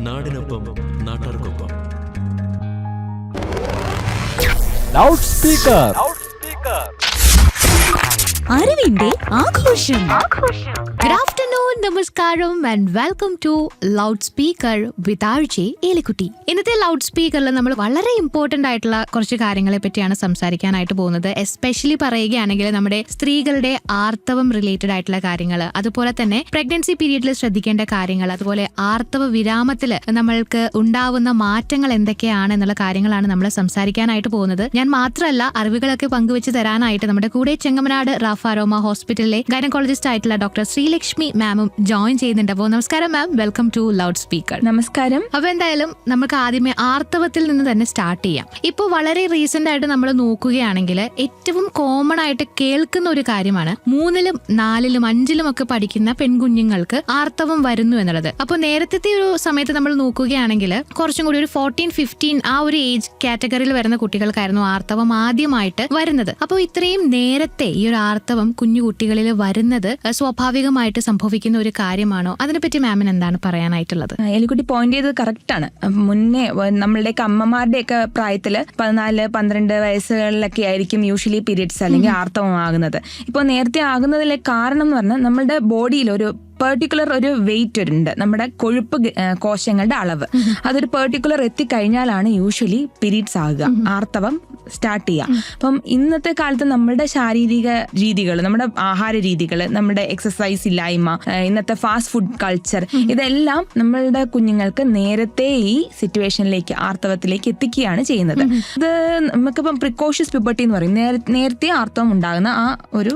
നാടിനൊപ്പം നാട്ടാർക്കൊപ്പം. Loud speaker അറിവിന്റെ ആഘോഷം. ഗുഡ് ആഫ്റ്റർനൂൺ, നമസ്കാരം and welcome to loud speaker with RJ Elikutty. ഇന്നത്തെ ലൗഡ് സ്പീക്കറിൽ നമ്മൾ വളരെ ഇമ്പോർട്ടന്റ് ആയിട്ടുള്ള കുറച്ച് കാര്യങ്ങളെ പറ്റിയാണ് സംസാരിക്കാനായിട്ട് പോകുന്നത്. എസ്പെഷ്യലി പറയുകയാണെങ്കിൽ നമ്മുടെ സ്ത്രീകളുടെ ആർത്തവം റിലേറ്റഡ് ആയിട്ടുള്ള കാര്യങ്ങൾ, അതുപോലെ തന്നെ പ്രഗ്നൻസി പീരീഡിൽ ശ്രദ്ധിക്കേണ്ട കാര്യങ്ങൾ, അതുപോലെ ആർത്തവ വിരാമത്തിൽ നമ്മൾക്ക് ഉണ്ടാവുന്ന മാറ്റങ്ങൾ എന്തൊക്കെയാണ് എന്നുള്ള കാര്യങ്ങളാണ് നമ്മൾ സംസാരിക്കാനായിട്ട് പോകുന്നത്. ഞാൻ മാത്രമല്ല, അറിവുകളൊക്കെ പങ്കുവെച്ച് തരാനായിട്ട് നമ്മുടെ കൂടെ ചെങ്ങമനാട് റാഫാരോമ ഹോസ്പിറ്റലിലെ ഗൈനക്കോളജിസ്റ്റ് ആയിട്ടുള്ള ഡോക്ടർ ശ്രീലക്ഷ്മി മാമും ജോയിൻ ചെയ്യുന്നുണ്ട്. അപ്പോൾ നമസ്കാരം മാം, വെൽക്കം ടു ലൗഡ് സ്പീക്കർ. നമസ്കാരം. അപ്പൊ എന്തായാലും നമുക്ക് ആദ്യമേ ആർത്തവത്തിൽ നിന്ന് തന്നെ സ്റ്റാർട്ട് ചെയ്യാം. ഇപ്പോൾ വളരെ റീസെന്റ് ആയിട്ട് നമ്മൾ നോക്കുകയാണെങ്കിൽ ഏറ്റവും കോമൺ ആയിട്ട് കേൾക്കുന്ന ഒരു കാര്യമാണ് 3ലും 4ലും 5ലും ഒക്കെ പഠിക്കുന്ന പെൺകുഞ്ഞുങ്ങൾക്ക് ആർത്തവം വരുന്നു എന്നുള്ളത്. അപ്പോൾ നേരത്തെ ഒരു സമയത്ത് നമ്മൾ നോക്കുകയാണെങ്കിൽ കുറച്ചും കൂടി ഒരു 14-15 ആ ഒരു ഏജ് കാറ്റഗറിയിൽ വരുന്ന കുട്ടികൾക്കായിരുന്നു ആർത്തവം ആദ്യമായിട്ട് വരുന്നത്. അപ്പോൾ ഇത്രയും നേരത്തെ ഈ ഒരു ആർത്തവം കുഞ്ഞു കുട്ടികളിൽ വരുന്നത് സ്വാഭാവികമായിട്ട് സംഭവിക്കുന്ന ഒരു കാര്യമാണോ? അതിനെപ്പറ്റി മാമിന് എന്താണ് പറയാനായിട്ടുള്ളത്? എലിക്കുട്ടി പോയിന്റ് ചെയ്തത് കറക്റ്റ് ആണ്. മുന്നേ നമ്മളുടെയൊക്കെ അമ്മമാരുടെയൊക്കെ പ്രായത്തില് 14-12 വയസ്സുകളിലൊക്കെ ആയിരിക്കും യൂഷ്വലി പീരിയഡ്സ് അല്ലെങ്കിൽ ആർത്തവം ആകുന്നത്. ഇപ്പോൾ നേരത്തെ ആകുന്നതിലെ കാരണം എന്ന് പറഞ്ഞാൽ നമ്മുടെ ബോഡിയിൽ ഒരു പെർട്ടിക്കുലർ ഒരു വെയിറ്റ് ഉണ്ട്, നമ്മുടെ കൊഴുപ്പ് കോശങ്ങളുടെ അളവ്. അതൊരു പെർട്ടിക്കുലർ എത്തിക്കഴിഞ്ഞാലാണ് യൂഷ്വലി പീരീഡ്സ് ആകുക, ആർത്തവം സ്റ്റാർട്ട് ചെയ്യുക. അപ്പം ഇന്നത്തെ കാലത്ത് നമ്മുടെ ശാരീരിക രീതികൾ, നമ്മുടെ ആഹാര രീതികൾ, നമ്മുടെ എക്സസൈസ് ഇല്ലായ്മ, ഇന്നത്തെ ഫാസ്റ്റ് ഫുഡ് കൾച്ചർ, ഇതെല്ലാം നമ്മളുടെ കുഞ്ഞുങ്ങൾക്ക് നേരത്തെ ഈ സിറ്റുവേഷനിലേക്ക്, ആർത്തവത്തിലേക്ക് എത്തിക്കുകയാണ് ചെയ്യുന്നത്. ഇത് നമുക്കിപ്പം പ്രിക്കോഷ്യസ് പ്യൂബർട്ടി എന്ന് പറയും, നേരത്തെ ആർത്തവം ഉണ്ടാകുന്ന ആ ഒരു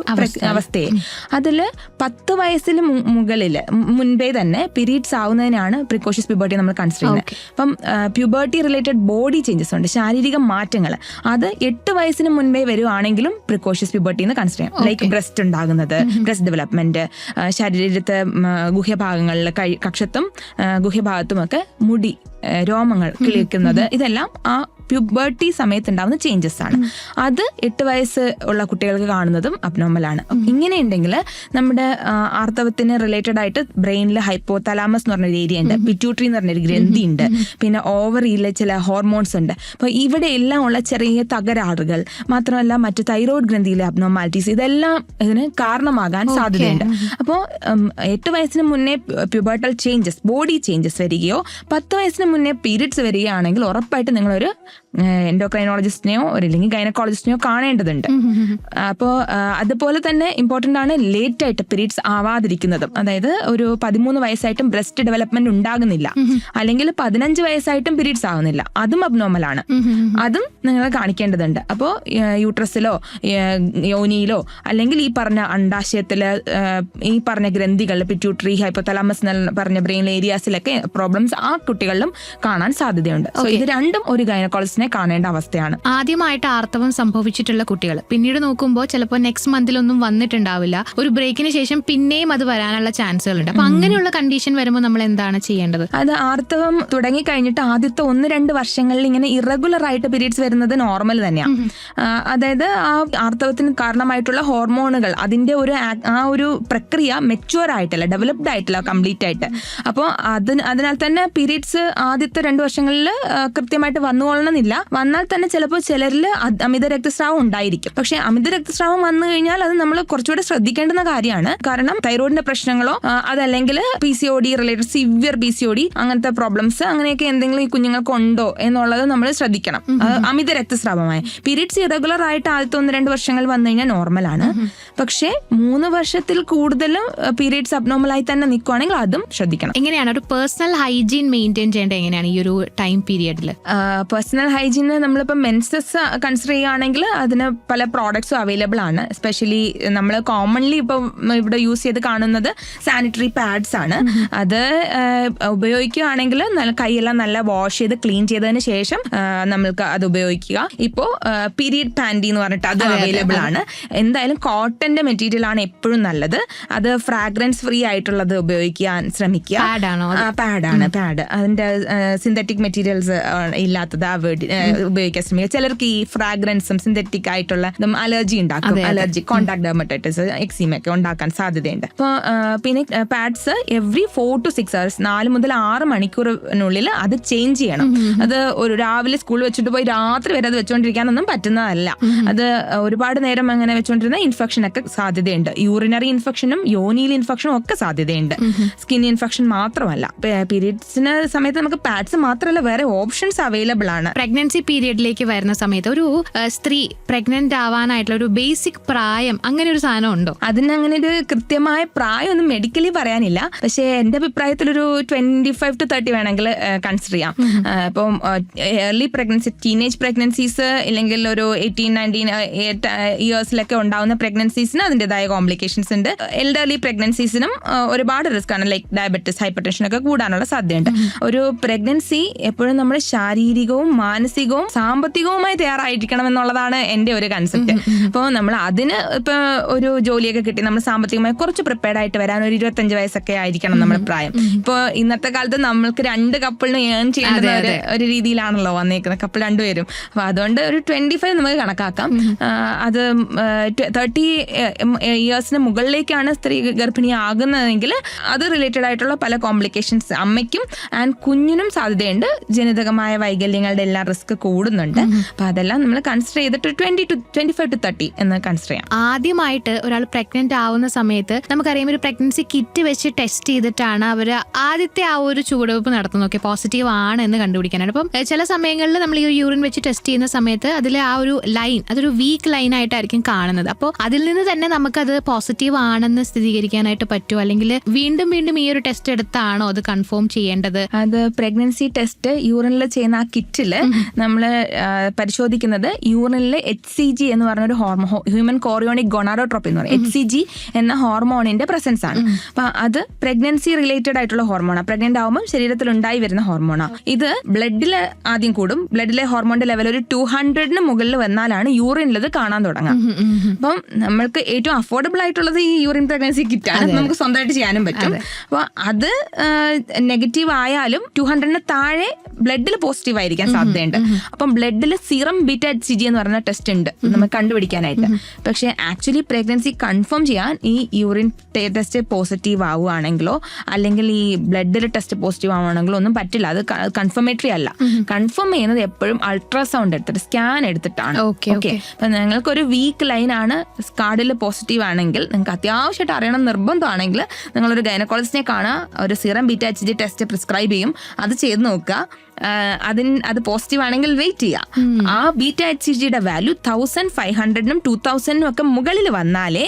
അവസ്ഥയെ. അതിൽ 10 വയസ്സിന് മുൻപേ തന്നെ പീരീഡ്സ് ആവുന്നതിനാണ് പ്രിക്കോഷ്യസ് പ്യൂബർട്ടി നമ്മൾ കൺസിഡർ ചെയ്യുന്നത്. അപ്പം പ്യൂബർട്ടി റിലേറ്റഡ് ബോഡി ചേഞ്ചസ് ഉണ്ട്, ശാരീരിക മാറ്റങ്ങൾ. അത് 8 വയസ്സിന് മുൻപേ വരുവാണെങ്കിലും പ്രിക്കോഷ്യസ് പ്യൂബർട്ടി എന്ന് കൺസിഡർ ചെയ്യാം. ലൈക്ക് ബ്രസ്റ്റ് ഉണ്ടാകുന്നത്, ബ്രസ്റ്റ് ഡെവലപ്മെന്റ്, ശരീരത്തെ ഗുഹ്യഭാഗങ്ങളിൽ കക്ഷത്തും ഗുഹ്യഭാഗത്തുമൊക്കെ മുടി, രോമങ്ങൾ കിളിക്കുന്നത്, ഇതെല്ലാം ആ പ്യൂബർട്ടി സമയത്ത് ഉണ്ടാകുന്ന ചേഞ്ചസ് ആണ്. അത് 8 വയസ്സ് ഉള്ള കുട്ടികൾക്ക് കാണുന്നതും അബ്നോർമലാണ്. ഇങ്ങനെയുണ്ടെങ്കിൽ നമ്മുടെ ആർത്തവത്തിന് റിലേറ്റഡ് ആയിട്ട് ബ്രെയിനിൽ ഹൈപ്പോതലാമസ് എന്ന് പറഞ്ഞൊരു ഏരിയ ഉണ്ട്, പിറ്റ്യൂട്ടറി എന്ന് പറഞ്ഞൊരു ഗ്രന്ഥി ഉണ്ട്, പിന്നെ ഓവറിയിലെ ചില ഹോർമോൺസ് ഉണ്ട്. അപ്പോൾ ഇവിടെ എല്ലാം ഉള്ള ചെറിയ തകരാറുകൾ, മാത്രമല്ല മറ്റു തൈറോയ്ഡ് ഗ്രന്ഥിയിലെ അബ്നോർമാലിറ്റീസ്, ഇതെല്ലാം ഇതിന് കാരണമാകാൻ സാധ്യതയുണ്ട്. അപ്പോൾ 8 വയസ്സിന് മുന്നേ പ്യൂബർട്ടൽ ചേഞ്ചസ്, ബോഡി ചേഞ്ചസ് വരികയോ 10 വയസ്സിന് മുന്നേ പീരിയഡ്സ് വരികയാണെങ്കിൽ ഉറപ്പായിട്ട് നിങ്ങളൊരു എൻഡോക്രൈനോളജിസ്റ്റിനെയോ അല്ലെങ്കിൽ ഗൈനക്കോളജിസ്റ്റിനെയോ കാണേണ്ടതുണ്ട്. അപ്പോൾ അതുപോലെ തന്നെ ഇമ്പോർട്ടൻ്റ് ആണ് ലേറ്റ് ആയിട്ട് പീരീഡ്സ് ആവാതിരിക്കുന്നതും. അതായത് ഒരു 13 വയസ്സായിട്ടും ബ്രസ്റ്റ് ഡെവലപ്മെന്റ് ഉണ്ടാകുന്നില്ല, അല്ലെങ്കിൽ 15 വയസ്സായിട്ടും പീരീഡ്സ് ആവുന്നില്ല, അതും അബ്നോർമലാണ്. അതും നിങ്ങൾ കാണിക്കേണ്ടതുണ്ട്. അപ്പോൾ യൂട്രസിലോ യോനിയിലോ അല്ലെങ്കിൽ ഈ പറഞ്ഞ അണ്ടാശയത്തില് ഈ പറഞ്ഞ ഗ്രന്ഥികൾ, പിറ്റ്യൂട്ടറി, ഹൈപ്പോതലാമസ് എന്ന് പറഞ്ഞ ബ്രെയിൻ ഏരിയാസിലൊക്കെ പ്രോബ്ലംസ് ആ കുട്ടികളിലും കാണാൻ സാധ്യതയുണ്ട്. സോ ഇത് രണ്ടും ഒരു ഗൈനക്കോളജിസ്റ്റിനെ കാണേണ്ട അവസ്ഥയാണ്. ആദ്യമായിട്ട് ആർത്തവം സംഭവിച്ചിട്ടുള്ള കുട്ടികൾ പിന്നീട് നോക്കുമ്പോൾ ചിലപ്പോൾ നെക്സ്റ്റ് മന്തിലൊന്നും വന്നിട്ടുണ്ടാവില്ല, ഒരു ബ്രേക്കിന് ശേഷം പിന്നെയും അത് വരാനുള്ള ചാൻസുകൾ ഉണ്ട്. അപ്പൊ അങ്ങനെയുള്ള കണ്ടീഷൻ വരുമ്പോൾ നമ്മൾ എന്താണ് ചെയ്യേണ്ടത്? അത് ആർത്തവം തുടങ്ങി കഴിഞ്ഞിട്ട് ആദ്യത്തെ 1-2 വർഷങ്ങളിൽ ഇങ്ങനെ ഇറഗുലർ ആയിട്ട് പീരീഡ്സ് വരുന്നത് നോർമൽ തന്നെയാണ്. അതായത് ആ ആർത്തവത്തിന് കാരണമായിട്ടുള്ള ഹോർമോണുകൾ, അതിന്റെ ആ ഒരു പ്രക്രിയ മെച്യൂർ ആയിട്ടില്ല, ഡെവലപ്ഡ് ആയിട്ടില്ല കംപ്ലീറ്റ് ആയിട്ട്. അപ്പോൾ അതിനാൽ തന്നെ പീരീഡ്സ് ആദ്യത്തെ 2 വർഷങ്ങളിൽ കൃത്യമായിട്ട് വന്നുകൊള്ളണമെന്നില്ല. വന്നാൽ തന്നെ ചിലപ്പോൾ ചിലരിൽ അമിത രക്തസ്രാവം ഉണ്ടായിരിക്കും. പക്ഷെ അമിത രക്തസ്രാവം വന്നു കഴിഞ്ഞാൽ അത് നമ്മൾ കുറച്ചുകൂടെ ശ്രദ്ധിക്കേണ്ടുന്ന കാര്യമാണ്. കാരണം തൈറോയിഡിന്റെ പ്രശ്നങ്ങളോ അതല്ലെങ്കിൽ PCOD റിലേറ്റഡ് സിവിയർ PCOD അങ്ങനത്തെ പ്രോബ്ലംസ് അങ്ങനെയൊക്കെ എന്തെങ്കിലും ഈ കുഞ്ഞുങ്ങൾക്ക് ഉണ്ടോ എന്നുള്ളത് നമ്മൾ ശ്രദ്ധിക്കണം. അമിത രക്തസ്രാവമായ പീരീഡ്സ് ഇറഗുലർ ആയിട്ട് ആദ്യത്തെ 1-2 വർഷങ്ങൾ വന്നു കഴിഞ്ഞാൽ നോർമലാണ്. പക്ഷേ 3 വർഷത്തിൽ കൂടുതലും പീരീഡ്സ് അബ്നോർമലായി തന്നെ നിൽക്കുവാണെങ്കിൽ അതും ശ്രദ്ധിക്കണം. എങ്ങനെയാണ് ഒരു പേഴ്സണൽ ഹൈജീൻ മെയിൻറ്റെയിൻ ചെയ്യേണ്ടത്? എങ്ങനെയാണ് ഈ ഒരു ടൈം പീരിയഡിൽ? പേഴ്സണൽ ഹൈജീന് നമ്മളിപ്പോൾ മെൻസസ് കൺസിഡർ ചെയ്യുകയാണെങ്കിൽ അതിന് പല പ്രോഡക്ട്സും അവൈലബിൾ ആണ്. എസ്പെഷ്യലി നമ്മൾ കോമൺലി ഇപ്പോൾ ഇവിടെ യൂസ് ചെയ്ത് കാണുന്നത് സാനിറ്ററി പാഡ്സ് ആണ്. അത് ഉപയോഗിക്കുകയാണെങ്കിൽ കൈയെല്ലാം നല്ല വാഷ് ചെയ്ത് ക്ലീൻ ചെയ്തതിന് ശേഷം നമ്മൾക്ക് അത് ഉപയോഗിക്കുക. ഇപ്പോൾ പീരിയഡ് പാൻറ്റി എന്ന് പറഞ്ഞിട്ട് അത് അവൈലബിൾ ആണ്. എന്തായാലും കോട്ടന്റെ മെറ്റീരിയൽ ആണ് എപ്പോഴും നല്ലത്. അത് ഫ്രാഗ്രൻസ് ഫ്രീ ആയിട്ടുള്ളത് ഉപയോഗിക്കാൻ ശ്രമിക്കുക. പാഡാണ്, പാഡ്. അതിന്റെ സിന്തറ്റിക് മെറ്റീരിയൽസ് ഇല്ലാത്തത് അവോയ്ഡ് ഉപയോഗിക്കാൻ ശ്രമിക്കുക. ചിലർക്ക് ഈ ഫ്രാഗ്രൻസും സിന്തറ്റിക് ആയിട്ടുള്ള അലർജി ഉണ്ടാക്കും. അലർജി, കോണ്ടാക്ട് ഡെർമറ്റൈറ്റിസ്, എക്സീമ ഒക്കെ ഉണ്ടാക്കാൻ സാധ്യതയുണ്ട്. അപ്പോൾ പിന്നെ പാഡ്സ് എവറി 4 to 6 hours 4 മുതൽ 6 മണിക്കൂറിനുള്ളിൽ അത് ചേഞ്ച് ചെയ്യണം. അത് ഒരു രാവിലെ സ്കൂളിൽ വെച്ചിട്ട് പോയി രാത്രി വരെ അത് വെച്ചുകൊണ്ടിരിക്കാനൊന്നും പറ്റുന്നതല്ല. അത് ഒരുപാട് നേരം അങ്ങനെ വെച്ചുകൊണ്ടിരുന്ന ഇൻഫെക്ഷൻ ഒക്കെ സാധ്യതയുണ്ട്. യൂറിനറി ഇൻഫെക്ഷനും യോനിയിൽ ഇൻഫെക്ഷനും ഒക്കെ സാധ്യതയുണ്ട്. സ്കിൻ ഇൻഫെക്ഷൻ മാത്രമല്ല. പീരിയഡ്സിന് സമയത്ത് നമുക്ക് പാഡ്സ് മാത്രമല്ല വേറെ ഓപ്ഷൻസ് അവൈലബിൾ ആണ്. പ്രഗ്നൻസി പീരിയഡിലേക്ക് വരുന്ന സമയത്ത് ഒരു സ്ത്രീ പ്രഗ്നന്റ് ആവാനായിട്ടുള്ള ഒരു ബേസിക് പ്രായം അങ്ങനെ ഒരു സാധനം ഉണ്ടോ? അതിന് അങ്ങനെ ഒരു കൃത്യമായ പ്രായം ഒന്നും മെഡിക്കലി പറയാനില്ല. പക്ഷേ എന്റെ അഭിപ്രായത്തിൽ ഒരു 25 to 30 വേണമെങ്കിൽ കൺസിഡർ ചെയ്യാം. ഇപ്പം ഏർലി പ്രഗ്നൻസി, ടീനേജ് പ്രഗ്നൻസീസ് ഇല്ലെങ്കിൽ ഒരു 18-19 ഇയേഴ്സിലൊക്കെ ഉണ്ടാവുന്ന പ്രഗ്നൻസീസിന് അതിൻ്റെതായ കോംപ്ലിക്കേഷൻസ് ഉണ്ട്. എൽഡർലി പ്രഗ്നൻസീസിനും ഒരുപാട് റിസ്ക് ആണ്. ലൈക്ക് ഡയബറ്റിസ്, ഹൈപ്പർടെൻഷൻ ഒക്കെ കൂടാനുള്ള സാധ്യതയുണ്ട്. ഒരു പ്രഗ്നൻസി എപ്പോഴും നമ്മൾ ശാരീരികവും മാനസികവും സാമ്പത്തികവുമായി തയ്യാറായിരിക്കണം എന്നുള്ളതാണ് എൻ്റെ ഒരു കൺസെപ്റ്റ്. അപ്പോൾ നമ്മൾ അതിന് ഇപ്പൊ ഒരു ജോലിയൊക്കെ കിട്ടി നമ്മൾ സാമ്പത്തികമായി കുറച്ച് പ്രിപ്പയർഡ് ആയിട്ട് വരാൻ ഒരു 25 വയസ്സൊക്കെ ആയിരിക്കണം നമ്മുടെ പ്രായം. ഇപ്പോൾ ഇന്നത്തെ കാലത്ത് നമ്മൾക്ക് 2 കപ്പിളിന് ഏൺ ചെയ്യേണ്ട ഒരു രീതിയിലാണല്ലോ വന്നേക്കുന്നത്, കപ്പിൾ 2 പേരും. അപ്പൊ അതുകൊണ്ട് ഒരു 25 നമുക്ക് കണക്കാക്കാം. അത് 30 ഇയേഴ്സിന് മുകളിലേക്കാണ് സ്ത്രീ ഗർഭിണിയാകുന്നതെങ്കിൽ അത് റിലേറ്റഡ് ആയിട്ടുള്ള പല കോംപ്ലിക്കേഷൻസ് അമ്മയ്ക്കും ആൻഡ് കുഞ്ഞിനും സാധ്യതയുണ്ട്. ജനിതകമായ വൈകല്യങ്ങളുടെ എല്ലാം റിസ്ക് കൂടുന്നുണ്ട്. അപ്പൊ അതെല്ലാം നമ്മൾ കൺസിഡർ ചെയ്തിട്ട് 25 to 30 എന്ന് കൺസിഡർ ചെയ്യാം. ആദ്യമായിട്ട് ഒരാൾ പ്രഗ്നന്റ് ആവുന്ന സമയത്ത് നമുക്കറിയാം ഒരു പ്രഗ്നൻസി കിറ്റ് വെച്ച് ടെസ്റ്റ് ചെയ്തിട്ടാണ് അവർ ആദ്യത്തെ ആ ഒരു ചുവടുവെപ്പ് നടത്തുന്നത്. ഓക്കെ, പോസിറ്റീവ് ആണ് എന്ന് കണ്ടുപിടിക്കാനാണ്. അപ്പം ചില സമയങ്ങളിൽ നമ്മൾ ഈ യൂറിൻ വെച്ച് ടെസ്റ്റ് ചെയ്യുന്ന സമയത്ത് അതിലെ ആ ഒരു ലൈൻ അതൊരു വീക്ക് ലൈൻ ആയിട്ടായിരിക്കും കാണുന്നത്. അപ്പോൾ അതിൽ നിന്ന് തന്നെ നമുക്കത് പോസിറ്റീവ് ആണെന്ന് സ്ഥിരീകരിക്കാനായിട്ട് പറ്റുമോ, അല്ലെങ്കിൽ വീണ്ടും വീണ്ടും ഈ ഒരു ടെസ്റ്റ് എടുത്താണോ അത് കൺഫേം ചെയ്യേണ്ടത്? അത് പ്രഗ്നൻസി ടെസ്റ്റ് യൂറിനിൽ ചെയ്യുന്ന ആ കിറ്റില് നമ്മൾ പരിശോധിക്കുന്നത് യൂറിനിൽ HCG എന്ന് പറഞ്ഞൊരു ഹോർമോൺ, ഹ്യൂമൻ കോറിയോണിക് ഗൊണാഡോട്രോപ്പിൻ എന്ന് പറയും. HCG എന്ന ഹോർമോണിന്റെ പ്രസൻസ് ആണ്. അപ്പൊ അത് പ്രഗ്നൻസി റിലേറ്റഡ് ആയിട്ടുള്ള ഹോർമോണാണ്. പ്രഗ്നന്റ് ആവുമ്പോൾ ശരീരത്തിൽ ഉണ്ടായി വരുന്ന ഹോർമോണാണ്. ഇത് ബ്ലഡിൽ ആദ്യം കൂടും. ബ്ലഡിലെ ഹോർമോണിന്റെ ലെവൽ ഒരു 200 മുകളിൽ വന്നാലാണ് യൂറിനിൽ ഇത് കാണാൻ തുടങ്ങാം. അപ്പം നമ്മൾക്ക് ഏറ്റവും അഫോർഡബിൾ ആയിട്ടുള്ളത് ഈ യൂറിൻ പ്രഗ്നൻസി കിറ്റാണ്. നമുക്ക് സ്വന്തമായിട്ട് ചെയ്യാനും പറ്റും. അപ്പൊ അത് നെഗറ്റീവ് ആയാലും 200 താഴെ ബ്ലഡിൽ പോസിറ്റീവ് ആയിരിക്കാൻ സാധ്യതയുണ്ട്. അപ്പം ബ്ലഡിൽ സീറം ബീറ്റ HCG എന്ന് പറഞ്ഞ ടെസ്റ്റ് ഉണ്ട് നമുക്ക് കണ്ടുപിടിക്കാനായിട്ട്. പക്ഷെ ആക്ച്വലി പ്രഗ്നൻസി കൺഫേം ചെയ്യാൻ ഈ യൂറിൻ ടെസ്റ്റ് പോസിറ്റീവ് ആവുകയാണെങ്കിലോ അല്ലെങ്കിൽ ഈ ബ്ലഡിൽ ടെസ്റ്റ് പോസിറ്റീവ് ആവുകയാണെങ്കിലോ ഒന്നും പറ്റില്ല. അത് കൺഫർമേറ്ററി അല്ല. കൺഫേം ചെയ്യുന്നത് എപ്പോഴും അൾട്രാസൗണ്ട് എടുത്തിട്ട് സ്കാൻ എടുത്തിട്ടാണ്. ഓക്കെ, അപ്പൊ നിങ്ങൾക്കൊരു വീക്ക് ലൈൻ ആണ് കാർഡിൽ പോസിറ്റീവ് ആണെങ്കിൽ നിങ്ങൾക്ക് അത്യാവശ്യമായിട്ട് അറിയണം നിർബന്ധമാണെങ്കിൽ നിങ്ങളൊരു ഗൈനക്കോളജിസ്റ്റിനെ കാണുക. ഒരു serum beta HCG test prescribe ചെയ്യും. അത് ചെയ്ത് നോക്കുക. അത് പോസിറ്റീവ് ആണെങ്കിൽ വെയിറ്റ് ചെയ്യുക. ആ ബീറ്റ HCGയുടെ വാല്യൂ 1500-നും 2000-നും ഒക്കെ മുകളിൽ വന്നാലേ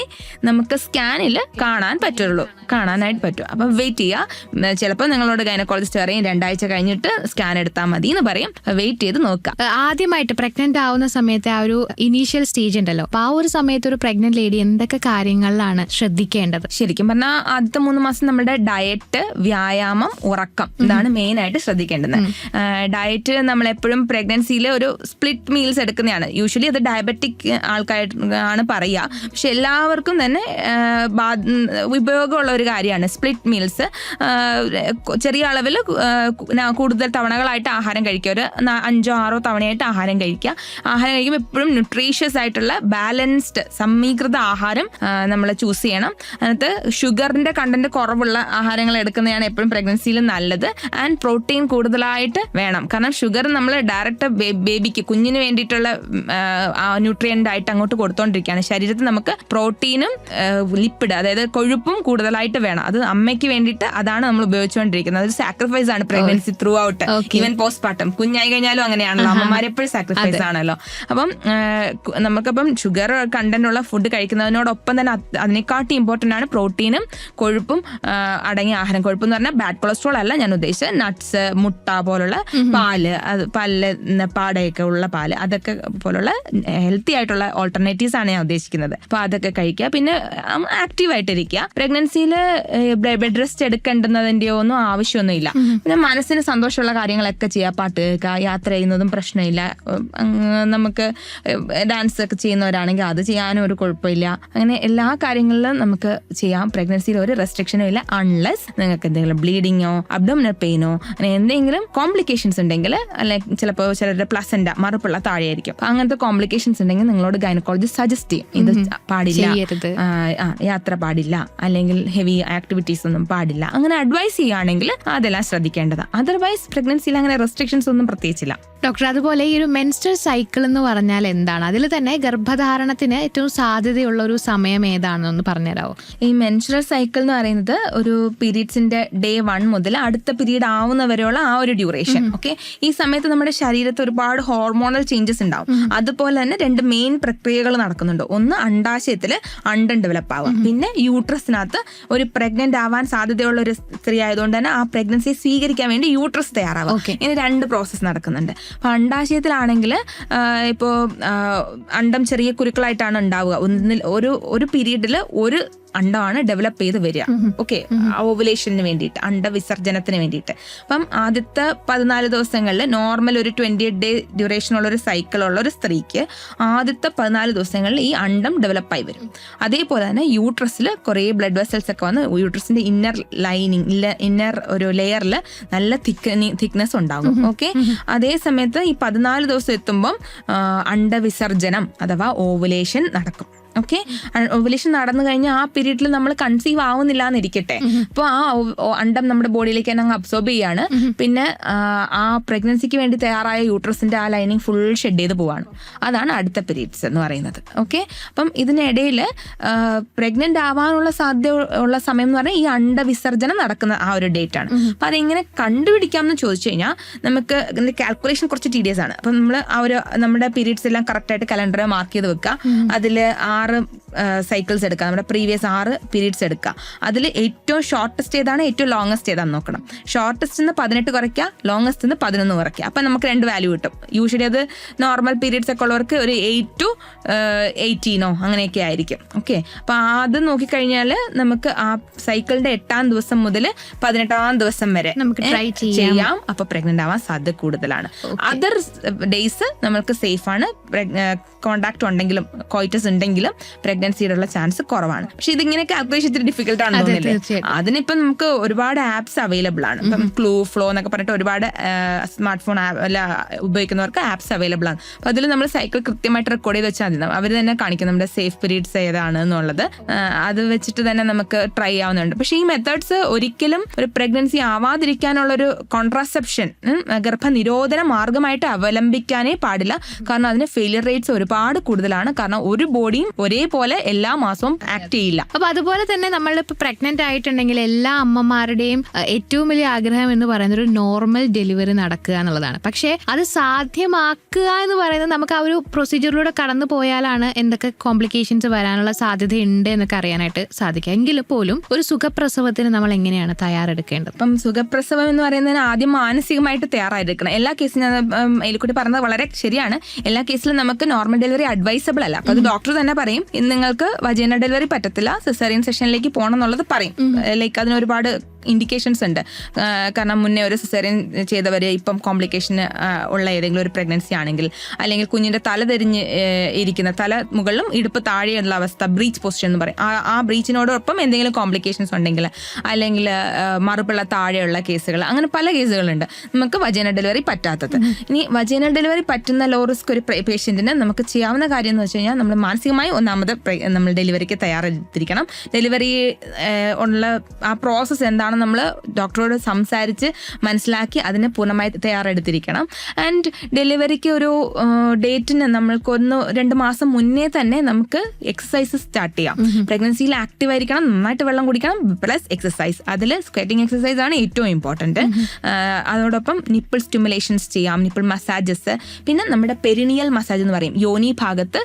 നമുക്ക് സ്കാനിൽ കാണാനായിട്ട് പറ്റും. അപ്പം വെയിറ്റ് ചെയ്യുക. ചിലപ്പോൾ നിങ്ങളോട് ഗൈനക്കോളജിസ്റ്റ് പറയും 2 ആഴ്ച കഴിഞ്ഞിട്ട് സ്കാൻ എടുത്താൽ മതി എന്ന് പറയും. വെയിറ്റ് ചെയ്ത് നോക്കുക. ആദ്യമായിട്ട് പ്രഗ്നന്റ് ആവുന്ന സമയത്ത് ആ ഒരു ഇനീഷ്യൽ സ്റ്റേജ് ഉണ്ടല്ലോ, അപ്പൊ ആ ഒരു സമയത്ത് ഒരു പ്രഗ്നന്റ് ലേഡി എന്തൊക്കെ കാര്യങ്ങളിലാണ് ശ്രദ്ധിക്കേണ്ടത്? ശരിക്കും പറഞ്ഞാൽ ആദ്യത്തെ 3 മാസം നമ്മുടെ ഡയറ്റ്, വ്യായാമം, ഉറക്കം ഇതാണ് മെയിൻ ആയിട്ട് ശ്രദ്ധിക്കേണ്ടത്. ഡയറ്റ് നമ്മളെപ്പോഴും പ്രഗ്നൻസിയിൽ ഒരു സ്പ്ലിറ്റ് മീൽസ് എടുക്കുന്നതാണ്. യൂഷ്വലി അത് ഡയബറ്റിക് ആൾക്കാരാണ് പറയുക. പക്ഷെ എല്ലാവർക്കും തന്നെ ഉപയോഗമുള്ള ഒരു കാര്യമാണ് സ്പ്ലിറ്റ് മീൽസ്. ചെറിയ അളവിൽ കൂടുതൽ തവണകളായിട്ട് ആഹാരം കഴിക്കുക. ഒരു 5-6 തവണയായിട്ട് ആഹാരം കഴിക്കുക. ആഹാരം കഴിക്കുമ്പോൾ എപ്പോഴും ന്യൂട്രീഷ്യസ് ആയിട്ടുള്ള ബാലൻസ്ഡ് സമീകൃത ആഹാരം നമ്മൾ ചൂസ് ചെയ്യണം. അതിനകത്ത് ഷുഗറിന്റെ കണ്ടന്റ് കുറവുള്ള ആഹാരങ്ങൾ എടുക്കുന്നതാണ് എപ്പോഴും പ്രഗ്നൻസിയിൽ നല്ലത്. ആൻഡ് പ്രോട്ടീൻ കൂടുതലായിട്ട് വേണം. കാരണം ഷുഗർ നമ്മൾ ഡയറക്റ്റ് ബേബിക്ക്, കുഞ്ഞിന് വേണ്ടിയിട്ടുള്ള ന്യൂട്രിയൻ്റ് ആയിട്ട് അങ്ങോട്ട് കൊടുത്തോണ്ടിരിക്കുകയാണ്. ശരീരത്തിൽ നമുക്ക് പ്രോട്ടീനും ലിപ്പിഡ്, അതായത് കൊഴുപ്പും കൂടുതലായിട്ട് വേണം. അത് അമ്മയ്ക്ക് വേണ്ടിയിട്ട് അതാണ് നമ്മൾ ഉപയോഗിച്ചുകൊണ്ടിരിക്കുന്നത്. അതൊരു സാക്രിഫൈസ് ആണ് pregnancy throughout, even postpartum. കുഞ്ഞായി കഴിഞ്ഞാലും അങ്ങനെയാണല്ലോ, അമ്മമാരെപ്പോഴും സാക്രിഫൈസ് ആണല്ലോ. അപ്പം നമുക്കപ്പം ഷുഗർ കണ്ടന്റ് ഉള്ള ഫുഡ് കഴിക്കുന്നതിനോടൊപ്പം തന്നെ അതിനെക്കാട്ടി ഇമ്പോർട്ടൻ്റ് ആണ് പ്രോട്ടീനും കൊഴുപ്പും അടങ്ങിയ ആഹാരം. കൊഴുപ്പ് എന്ന് പറഞ്ഞാൽ ബാഡ് കൊളസ്ട്രോൾ അല്ല ഞാൻ ഉദ്ദേശിച്ചത്. നട്ട്സ്, മുട്ട പോലുള്ള പാല്, പാടയൊക്കെ ഉള്ള പാല്, അതൊക്കെ പോലുള്ള ഹെൽത്തി ആയിട്ടുള്ള ഓൾട്ടർനേറ്റീവ്സ് ആണ് ഞാൻ ഉദ്ദേശിക്കുന്നത്. അപ്പൊ അതൊക്കെ കഴിക്കുക. പിന്നെ ആക്റ്റീവ് ആയിട്ടിരിക്കുക. പ്രഗ്നൻസിയിൽ ബെഡ് റെസ്റ്റ് എടുക്കേണ്ടുന്നതിൻ്റെയോ ഒന്നും ആവശ്യമൊന്നുമില്ല. പിന്നെ മനസ്സിന് സന്തോഷമുള്ള കാര്യങ്ങളൊക്കെ ചെയ്യുക. പാട്ട് കേൾക്കുക, യാത്ര ചെയ്യുന്നതും പ്രശ്നമില്ല. നമുക്ക് ഡാൻസ് ഒക്കെ ചെയ്യുന്നവരാണെങ്കിൽ അത് ചെയ്യാനും ഒരു കുഴപ്പമില്ല. അങ്ങനെ എല്ലാ കാര്യങ്ങളിലും നമുക്ക് ചെയ്യാം. പ്രഗ്നൻസിയിൽ ഒരു റെസ്ട്രിക്ഷനും ഇല്ല, അൺലെസ് നിങ്ങൾക്ക് എന്തെങ്കിലും ബ്ലീഡിങ്ങോ അബ്ഡോമിനൽ പെയിനോ അങ്ങനെ എന്തെങ്കിലും കോംപ്ലിക്കേഷൻ കോംപ്ലിക്കേഷൻസ് ഉണ്ടെങ്കിൽ, അല്ലെങ്കിൽ ചിലപ്പോൾ ചിലരുടെ പ്ലസന്റ മറുപുള്ള താഴെയായിരിക്കും. അപ്പൊ അങ്ങനത്തെ കോംപ്ലിക്കേഷൻസ് ഉണ്ടെങ്കിൽ നിങ്ങളോട് ഗൈനക്കോളജിസ്റ്റ് സജസ്റ്റ് ചെയ്യും, ഇത് പാടില്ല, യാത്ര പാടില്ല, അല്ലെങ്കിൽ ഹെവി ആക്ടിവിറ്റീസ് ഒന്നും പാടില്ല, അങ്ങനെ അഡ്വൈസ് ചെയ്യുകയാണെങ്കിൽ അതെല്ലാം ശ്രദ്ധിക്കേണ്ടതാണ്. അതർവൈസ് പ്രഗ്നൻസിയിൽ അങ്ങനെ റെസ്ട്രിക്ഷൻസ് ഒന്നും പ്രത്യേകിച്ചില്ല. ഡോക്ടർ, അതുപോലെ ഈ ഒരു മെൻസ്ട്രൽ സൈക്കിൾ എന്ന് പറഞ്ഞാൽ എന്താണ്? അതിൽ തന്നെ ഗർഭധാരണത്തിന് ഏറ്റവും സാധ്യതയുള്ള ഒരു സമയം ഏതാണെന്ന് പറഞ്ഞുതരാമോ? ഈ മെൻസ്ട്രൽ സൈക്കിൾ എന്ന് പറയുന്നത് ഒരു പീരീഡ്സിന്റെ ഡേ 1 മുതൽ അടുത്ത പീരീഡ് ആവുന്നവരെയുള്ള ആ ഒരു ഡ്യൂറേഷൻ. ഓക്കെ, ഈ സമയത്ത് നമ്മുടെ ശരീരത്തിൽ ഒരുപാട് ഹോർമോണൽ ചേഞ്ചസ് ഉണ്ടാവും. അതുപോലെ തന്നെ 2 മെയിൻ പ്രക്രിയകൾ നടക്കുന്നുണ്ട്. ഒന്ന് അണ്ടാശയത്തിൽ അണ്ടം ഡെവലപ്പ് ആവുക, പിന്നെ യൂട്രസിനകത്ത് ഒരു പ്രഗ്നന്റ് ആവാൻ സാധ്യതയുള്ള ഒരു സ്ത്രീ ആയതുകൊണ്ട് തന്നെ ആ പ്രഗ്നൻസിയെ സ്വീകരിക്കാൻ വേണ്ടി യൂട്രസ് തയ്യാറാവുക. ഇങ്ങനെ 2 പ്രോസസ്സ് നടക്കുന്നുണ്ട്. അപ്പൊ അണ്ടാശയത്തിലാണെങ്കിൽ ഇപ്പോൾ അണ്ടം ചെറിയ കുരുക്കളായിട്ടാണ് ഉണ്ടാവുക. ഒരു പീരീഡിൽ ഒരു അണ്ടമാണ് ഡെവലപ്പ് ചെയ്ത് വരിക. ഓക്കെ, ഓവുലേഷന് വേണ്ടിയിട്ട്, അണ്ടവിസർജനത്തിന് വേണ്ടിയിട്ട്. അപ്പം ആദ്യത്തെ 14 ദിവസങ്ങളിൽ നോർമൽ ഒരു 28 ഡേ ഡ്യൂറേഷനുള്ള ഒരു സൈക്കിളുള്ള ഒരു സ്ത്രീക്ക് ആദ്യത്തെ 14 ദിവസങ്ങളിൽ ഈ അണ്ടം ഡെവലപ്പായി വരും. അതേപോലെ തന്നെ യൂട്രസിൽ കുറേ ബ്ലഡ് വെസൽസ് ഒക്കെ വന്ന് യൂട്രസിന്റെ ഇന്നർ ഒരു ലെയറിൽ നല്ല തിക്നെസ് ഉണ്ടാകും. ഓക്കെ, അതേ സമയത്ത് ഈ 14 ദിവസം എത്തുമ്പം അണ്ടവിസർജനം അഥവാ ഓവുലേഷൻ നടക്കും. ഓക്കെ, ഓവുലേഷൻ നടന്നു കഴിഞ്ഞാൽ ആ പീരീഡിൽ നമ്മൾ കൺസീവ് ആവുന്നില്ല എന്നിരിക്കട്ടെ, അപ്പോൾ ആ അണ്ടം നമ്മുടെ ബോഡിയിലേക്ക് തന്നെ അങ്ങ് അബ്സോർബ് ചെയ്യാണ്. പിന്നെ ആ പ്രഗ്നൻസിക്ക് വേണ്ടി തയ്യാറായ യൂട്രസിന്റെ ആ ലൈനിങ് ഫുൾ ഷെഡ് ചെയ്ത് പോവാണ്. അതാണ് അടുത്ത പീരീഡ്സ് എന്ന് പറയുന്നത്. ഓക്കെ, അപ്പം ഇതിനിടയിൽ പ്രഗ്നന്റ് ആവാനുള്ള സാധ്യത ഉള്ള സമയം എന്ന് പറഞ്ഞാൽ ഈ അണ്ടവിസർജനം നടക്കുന്ന ആ ഒരു ഡേറ്റ് ആണ്. അപ്പം അതെങ്ങനെ കണ്ടുപിടിക്കാം എന്ന് ചോദിച്ചു കഴിഞ്ഞാൽ നമുക്ക് ഇതിന്റെ കാൽക്കുലേഷൻ കുറച്ച് ടീഡിയസ് ആണ്. അപ്പം നമ്മൾ ആ ഒരു നമ്മുടെ പീരീഡ്സ് എല്ലാം കറക്റ്റായിട്ട് കലണ്ടറിൽ മാർക്ക് ചെയ്ത് വെക്കുക. അതിൽ 6 സൈക്കിൾസ് എടുക്കുക, നമ്മുടെ പ്രീവിയസ് 6 പീരീഡ്സ് എടുക്കുക. അതിൽ ഏറ്റവും ഷോർട്ടസ്റ്റ് ഏതാണ്, ഏറ്റവും ലോങ്ങസ്റ്റ് ഏതാണെന്ന് നോക്കണം. ഷോർട്ടസ്റ്റ് 18 കുറയ്ക്കുക, ലോങ്ങസ്റ്റ് 11 കുറയ്ക്കുക. അപ്പം നമുക്ക് 2 വാല്യൂ കിട്ടും. യൂഷ്വലി അത് നോർമൽ പീരീഡ്സ് ഒക്കെ ഉള്ളവർക്ക് ഒരു 8 to 18 അങ്ങനെയൊക്കെ ആയിരിക്കും. ഓക്കെ, അപ്പം അത് നോക്കിക്കഴിഞ്ഞാൽ നമുക്ക് ആ സൈക്കിളിന്റെ 8ാം ദിവസം മുതൽ 18ാം ദിവസം വരെ നമുക്ക് ട്രൈ ചെയ്യാം. അപ്പൊ പ്രഗ്നന്റ് ആവാൻ സാധ്യത കൂടുതലാണ്. അതർ ഡേയ്സ് നമുക്ക് സേഫ് ആണ്. കോണ്ടാക്ട് ഉണ്ടെങ്കിലും കോയിറ്റസ് ഉണ്ടെങ്കിലും പ്രഗ്നൻസിയുടെ ഉള്ള ചാൻസ് കുറവാണ്. പക്ഷെ ഇതിങ്ങനെ കാൽക്കുലേഷൻ ഇത്തിരി ഡിഫിക്കൽട്ട് ആണെന്ന് തോന്നുന്നില്ലേ? അതിനിപ്പം നമുക്ക് ഒരുപാട് ആപ്സ് അവൈലബിൾ ആണ്. ഇപ്പം ഫ്ലോ എന്നൊക്കെ പറഞ്ഞിട്ട് ഒരുപാട് സ്മാർട്ട് ഫോൺ ഉപയോഗിക്കുന്നവർക്ക് ആപ്സ് അവൈലബിൾ ആണ്. അപ്പൊ അതിൽ നമ്മൾ സൈക്കിൾ കൃത്യമായിട്ട് റെക്കോർഡ് ചെയ്ത് വെച്ചാൽ മതി. അവർ തന്നെ കാണിക്കും നമ്മുടെ സേഫ് പീരീഡ്സ് ഏതാണ് എന്നുള്ളത്. അത് വെച്ചിട്ട് തന്നെ നമുക്ക് ട്രൈ ആവുന്നുണ്ട്. പക്ഷെ ഈ മെത്തേഡ്സ് ഒരിക്കലും ഒരു പ്രഗ്നൻസി ആവാതിരിക്കാനുള്ളൊരു കോൺട്രാസെപ്ഷൻ, ഗർഭനിരോധന മാർഗമായിട്ട് അവലംബിക്കാനേ പാടില്ല. കാരണം അതിന് ഫെയിലിയർ റേറ്റ്സ് ഒരുപാട് കൂടുതലാണ്. കാരണം ഒരു ബോഡിയും ഒരേപോലെ എല്ലാ മാസവും ആക്ട് ചെയ്യില്ല. അപ്പൊ അതുപോലെ തന്നെ നമ്മളിപ്പോ പ്രഗ്നന്റ് ആയിട്ടുണ്ടെങ്കിൽ എല്ലാ അമ്മമാരുടെയും ഏറ്റവും വലിയ ആഗ്രഹം എന്ന് പറയുന്നത് ഒരു നോർമൽ ഡെലിവറി നടക്കുക എന്നുള്ളതാണ്. പക്ഷെ അത് സാധ്യമാക്കുക എന്ന് പറയുന്നത് നമുക്ക് ആ ഒരു പ്രൊസീജിയറിലൂടെ കടന്നു പോയാലാണ് എന്തൊക്കെ കോംപ്ലിക്കേഷൻസ് വരാനുള്ള സാധ്യത ഉണ്ട് എന്നൊക്കെ അറിയാനായിട്ട് സാധിക്കുക. എങ്കിലും പോലും ഒരു സുഖപ്രസവത്തിന് നമ്മൾ എങ്ങനെയാണ് തയ്യാറെടുക്കേണ്ടത്? അപ്പം സുഖപ്രസവം എന്ന് പറയുന്നതിന് ആദ്യം മാനസികമായിട്ട് തയ്യാറെടുക്കണം. എല്ലാ കേസിലും എലിക്കുട്ടി പറഞ്ഞത് വളരെ ശരിയാണ്. എല്ലാ കേസിലും നമുക്ക് നോർമൽ ഡെലിവറി അഡ്വൈസബിൾ അല്ല. അപ്പൊ അത് ഡോക്ടർ തന്നെ പറയും, നിങ്ങൾക്ക് വജൈനൽ ഡെലിവറി പറ്റത്തില്ല, സിസേറിയൻ സെഷനിലേക്ക് പോകണം എന്നുള്ളത് പറയും. ലൈക്ക് അതിന് ഒരുപാട് ഇൻഡിക്കേഷൻസ് ഉണ്ട്. കാരണം മുന്നേ ഒരു സിസേറിയൻ ചെയ്തവര് ഇപ്പം കോംപ്ലിക്കേഷൻ ഉള്ള ഏതെങ്കിലും ഒരു പ്രഗ്നൻസി ആണെങ്കിൽ, അല്ലെങ്കിൽ കുഞ്ഞിന്റെ തല തിരിഞ്ഞ് ഇരിക്കുന്ന, തല മുകളിലും ഇടുപ്പ് താഴെയുള്ള അവസ്ഥ, ബ്രീച്ച് പൊസിഷൻ എന്ന് പറയും. ആ ബ്രീച്ചിനോടൊപ്പം എന്തെങ്കിലും കോംപ്ലിക്കേഷൻസ് ഉണ്ടെങ്കിൽ, അല്ലെങ്കിൽ മറുപിള്ള താഴെയുള്ള കേസുകൾ, അങ്ങനെ പല കേസുകളുണ്ട് നമുക്ക് വജൈനൽ ഡെലിവറി പറ്റാത്തത്. ഇനി വജൈനൽ ഡെലിവറി പറ്റുന്ന ലോ റിസ്ക് ഒരു പേഷ്യന്റിന് നമുക്ക് ചെയ്യാവുന്ന കാര്യം എന്ന് വെച്ച് കഴിഞ്ഞാൽ നമ്മൾ മാനസികമായി ഒന്നാമത് നമ്മൾ ഡെലിവറിക്ക് തയ്യാറെടുത്തിരിക്കണം. ഡെലിവറി ഉള്ള ആ പ്രോസസ്സ് എന്താണെന്ന് നമ്മൾ ഡോക്ടറോട് സംസാരിച്ച് മനസ്സിലാക്കി അതിന് പൂർണ്ണമായി തയ്യാറെടുത്തിരിക്കണം. ആൻഡ് ഡെലിവറിക്ക് ഒരു ഡേറ്റിന് നമ്മൾക്ക് 1-2 മാസം മുന്നേ തന്നെ നമുക്ക് എക്സസൈസ് സ്റ്റാർട്ട് ചെയ്യാം. പ്രഗ്നൻസിയിൽ ആക്റ്റീവ് ആയിരിക്കണം, നന്നായിട്ട് വെള്ളം കുടിക്കണം, പ്ലസ് എക്സസൈസ്. അതിൽ സ്ക്വറ്റിംഗ് എക്സസൈസ് ആണ് ഏറ്റവും ഇമ്പോർട്ടൻറ്റ്. അതോടൊപ്പം നിപ്പിൾ സ്റ്റിമുലേഷൻസ് ചെയ്യാം, നിപ്പിൾ മസാജസ്. പിന്നെ നമ്മുടെ പെരിനിയൽ മസാജ് എന്ന് പറയും, യോനി ഭാഗത്ത്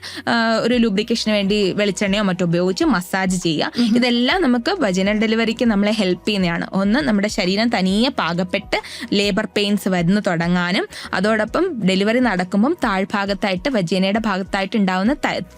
ഒരു ലൂബ്രിക്കേഷന് വേണ്ടി വെളിച്ചെണ്ണയോ മറ്റോ ഉപയോഗിച്ച് മസാജ് ചെയ്യുക. ഇതെല്ലാം നമുക്ക് വജൈനൽ ഡെലിവറിക്ക് നമ്മളെ ഹെൽപ്പ് ചെയ്യുന്നതാണ്. ഒന്ന്, നമ്മുടെ ശരീരം തനിയെ പാകപ്പെട്ട് ലേബർ പെയിൻസ് വരുന്നു തുടങ്ങാനും, അതോടൊപ്പം ഡെലിവറി നടക്കുമ്പം താഴ്ഭാഗത്തായിട്ട് വജൈനയുടെ ഭാഗത്തായിട്ട് ഉണ്ടാവുന്ന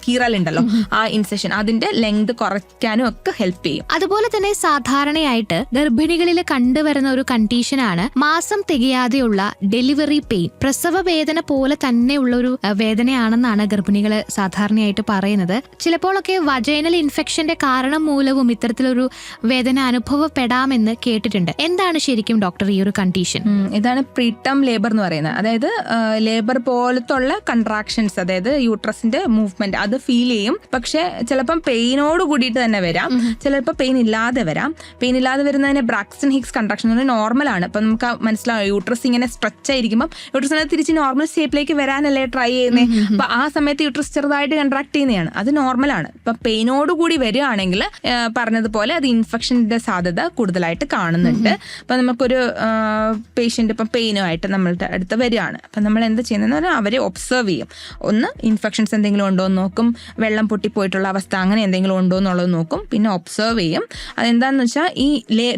കീറലുണ്ടല്ലോ, ആ ഇൻസെഷൻ, അതിന്റെ ലെങ്ത് കുറയ്ക്കാനും ഒക്കെ ഹെൽപ്പ് ചെയ്യും. അതുപോലെ തന്നെ സാധാരണയായിട്ട് ഗർഭിണികളിൽ കണ്ടുവരുന്ന ഒരു കണ്ടീഷനാണ് മാസം തികയാതെയുള്ള ഡെലിവറി പെയിൻ. പ്രസവ വേദന പോലെ തന്നെയുള്ള ഒരു വേദനയാണെന്നാണ് ഗർഭിണികൾ സാധാരണയായിട്ട് പറയുന്നത്. ചിലപ്പോഴൊക്കെ വജൈനൽ ഇൻഫെക്ഷന്റെ കാരണം മൂലവും ഇത്തരത്തിലൊരു വേദന അനുഭവപ്പെടാമെന്ന് എന്ന് കേട്ടിട്ടുണ്ട്. എന്താണ് ശരിക്കും ഡോക്ടർ ഈ ഒരു കണ്ടീഷൻ? ഇതാണ് പ്രീടേം ലേബർ എന്ന് പറയുന്നത്. അതായത് ലേബർ പോലത്തുള്ള കൺട്രാക്ഷൻസ്, അതായത് യൂട്രസിന്റെ മൂവ്മെന്റ് അത് ഫീൽ ചെയ്യും. പക്ഷെ ചിലപ്പം പെയിനോട് കൂടിയിട്ട് തന്നെ വരാം, ചിലപ്പോൾ പെയിൻ ഇല്ലാതെ വരാം. പെയിൻ ഇല്ലാതെ വരുന്നതിന് ബ്രാക്സ്റ്റൺ ഹിക്സ് കൺട്രാക്ഷൻ എന്ന് പറഞ്ഞാൽ നോർമലാണ്. ഇപ്പൊ നമുക്ക് മനസ്സിലാവും യൂട്രസ് ഇങ്ങനെ സ്ട്രെച്ച് ആയിരിക്കുമ്പോൾ യൂട്രസിനെ തിരിച്ച് നോർമൽ ഷേപ്പിലേക്ക് വരാനല്ലേ ട്രൈ ചെയ്യുന്നത്. അപ്പൊ ആ സമയത്ത് യൂട്രസ് ചെറുതായിട്ട് കൺട്രാക്ട് ചെയ്യുന്നതാണ്, അത് നോർമലാണ്. ഇപ്പൊ പെയിനോട് കൂടി വരികയാണെങ്കിൽ പറഞ്ഞതുപോലെ അത് ഇൻഫെക്ഷന്റെ സാധ്യത കൂടുതലായിട്ട് കാണുന്നുണ്ട്. അപ്പൊ നമുക്കൊരു പേഷ്യന്റ് ഇപ്പം പെയിനുമായിട്ട് നമ്മളുടെ അടുത്ത് വരികയാണ്. അപ്പം നമ്മൾ എന്താ ചെയ്യുന്നതെന്ന് പറഞ്ഞാൽ അവരെ ഒബ്സർവ് ചെയ്യും. ഒന്ന് ഇൻഫെക്ഷൻസ് എന്തെങ്കിലും ഉണ്ടോ എന്ന് നോക്കും, വെള്ളം പൊട്ടിപ്പോയിട്ടുള്ള അവസ്ഥ അങ്ങനെ എന്തെങ്കിലും ഉണ്ടോ എന്നുള്ളത് നോക്കും, പിന്നെ ഒബ്സർവ് ചെയ്യും. അതെന്താണെന്ന് വെച്ചാൽ ഈ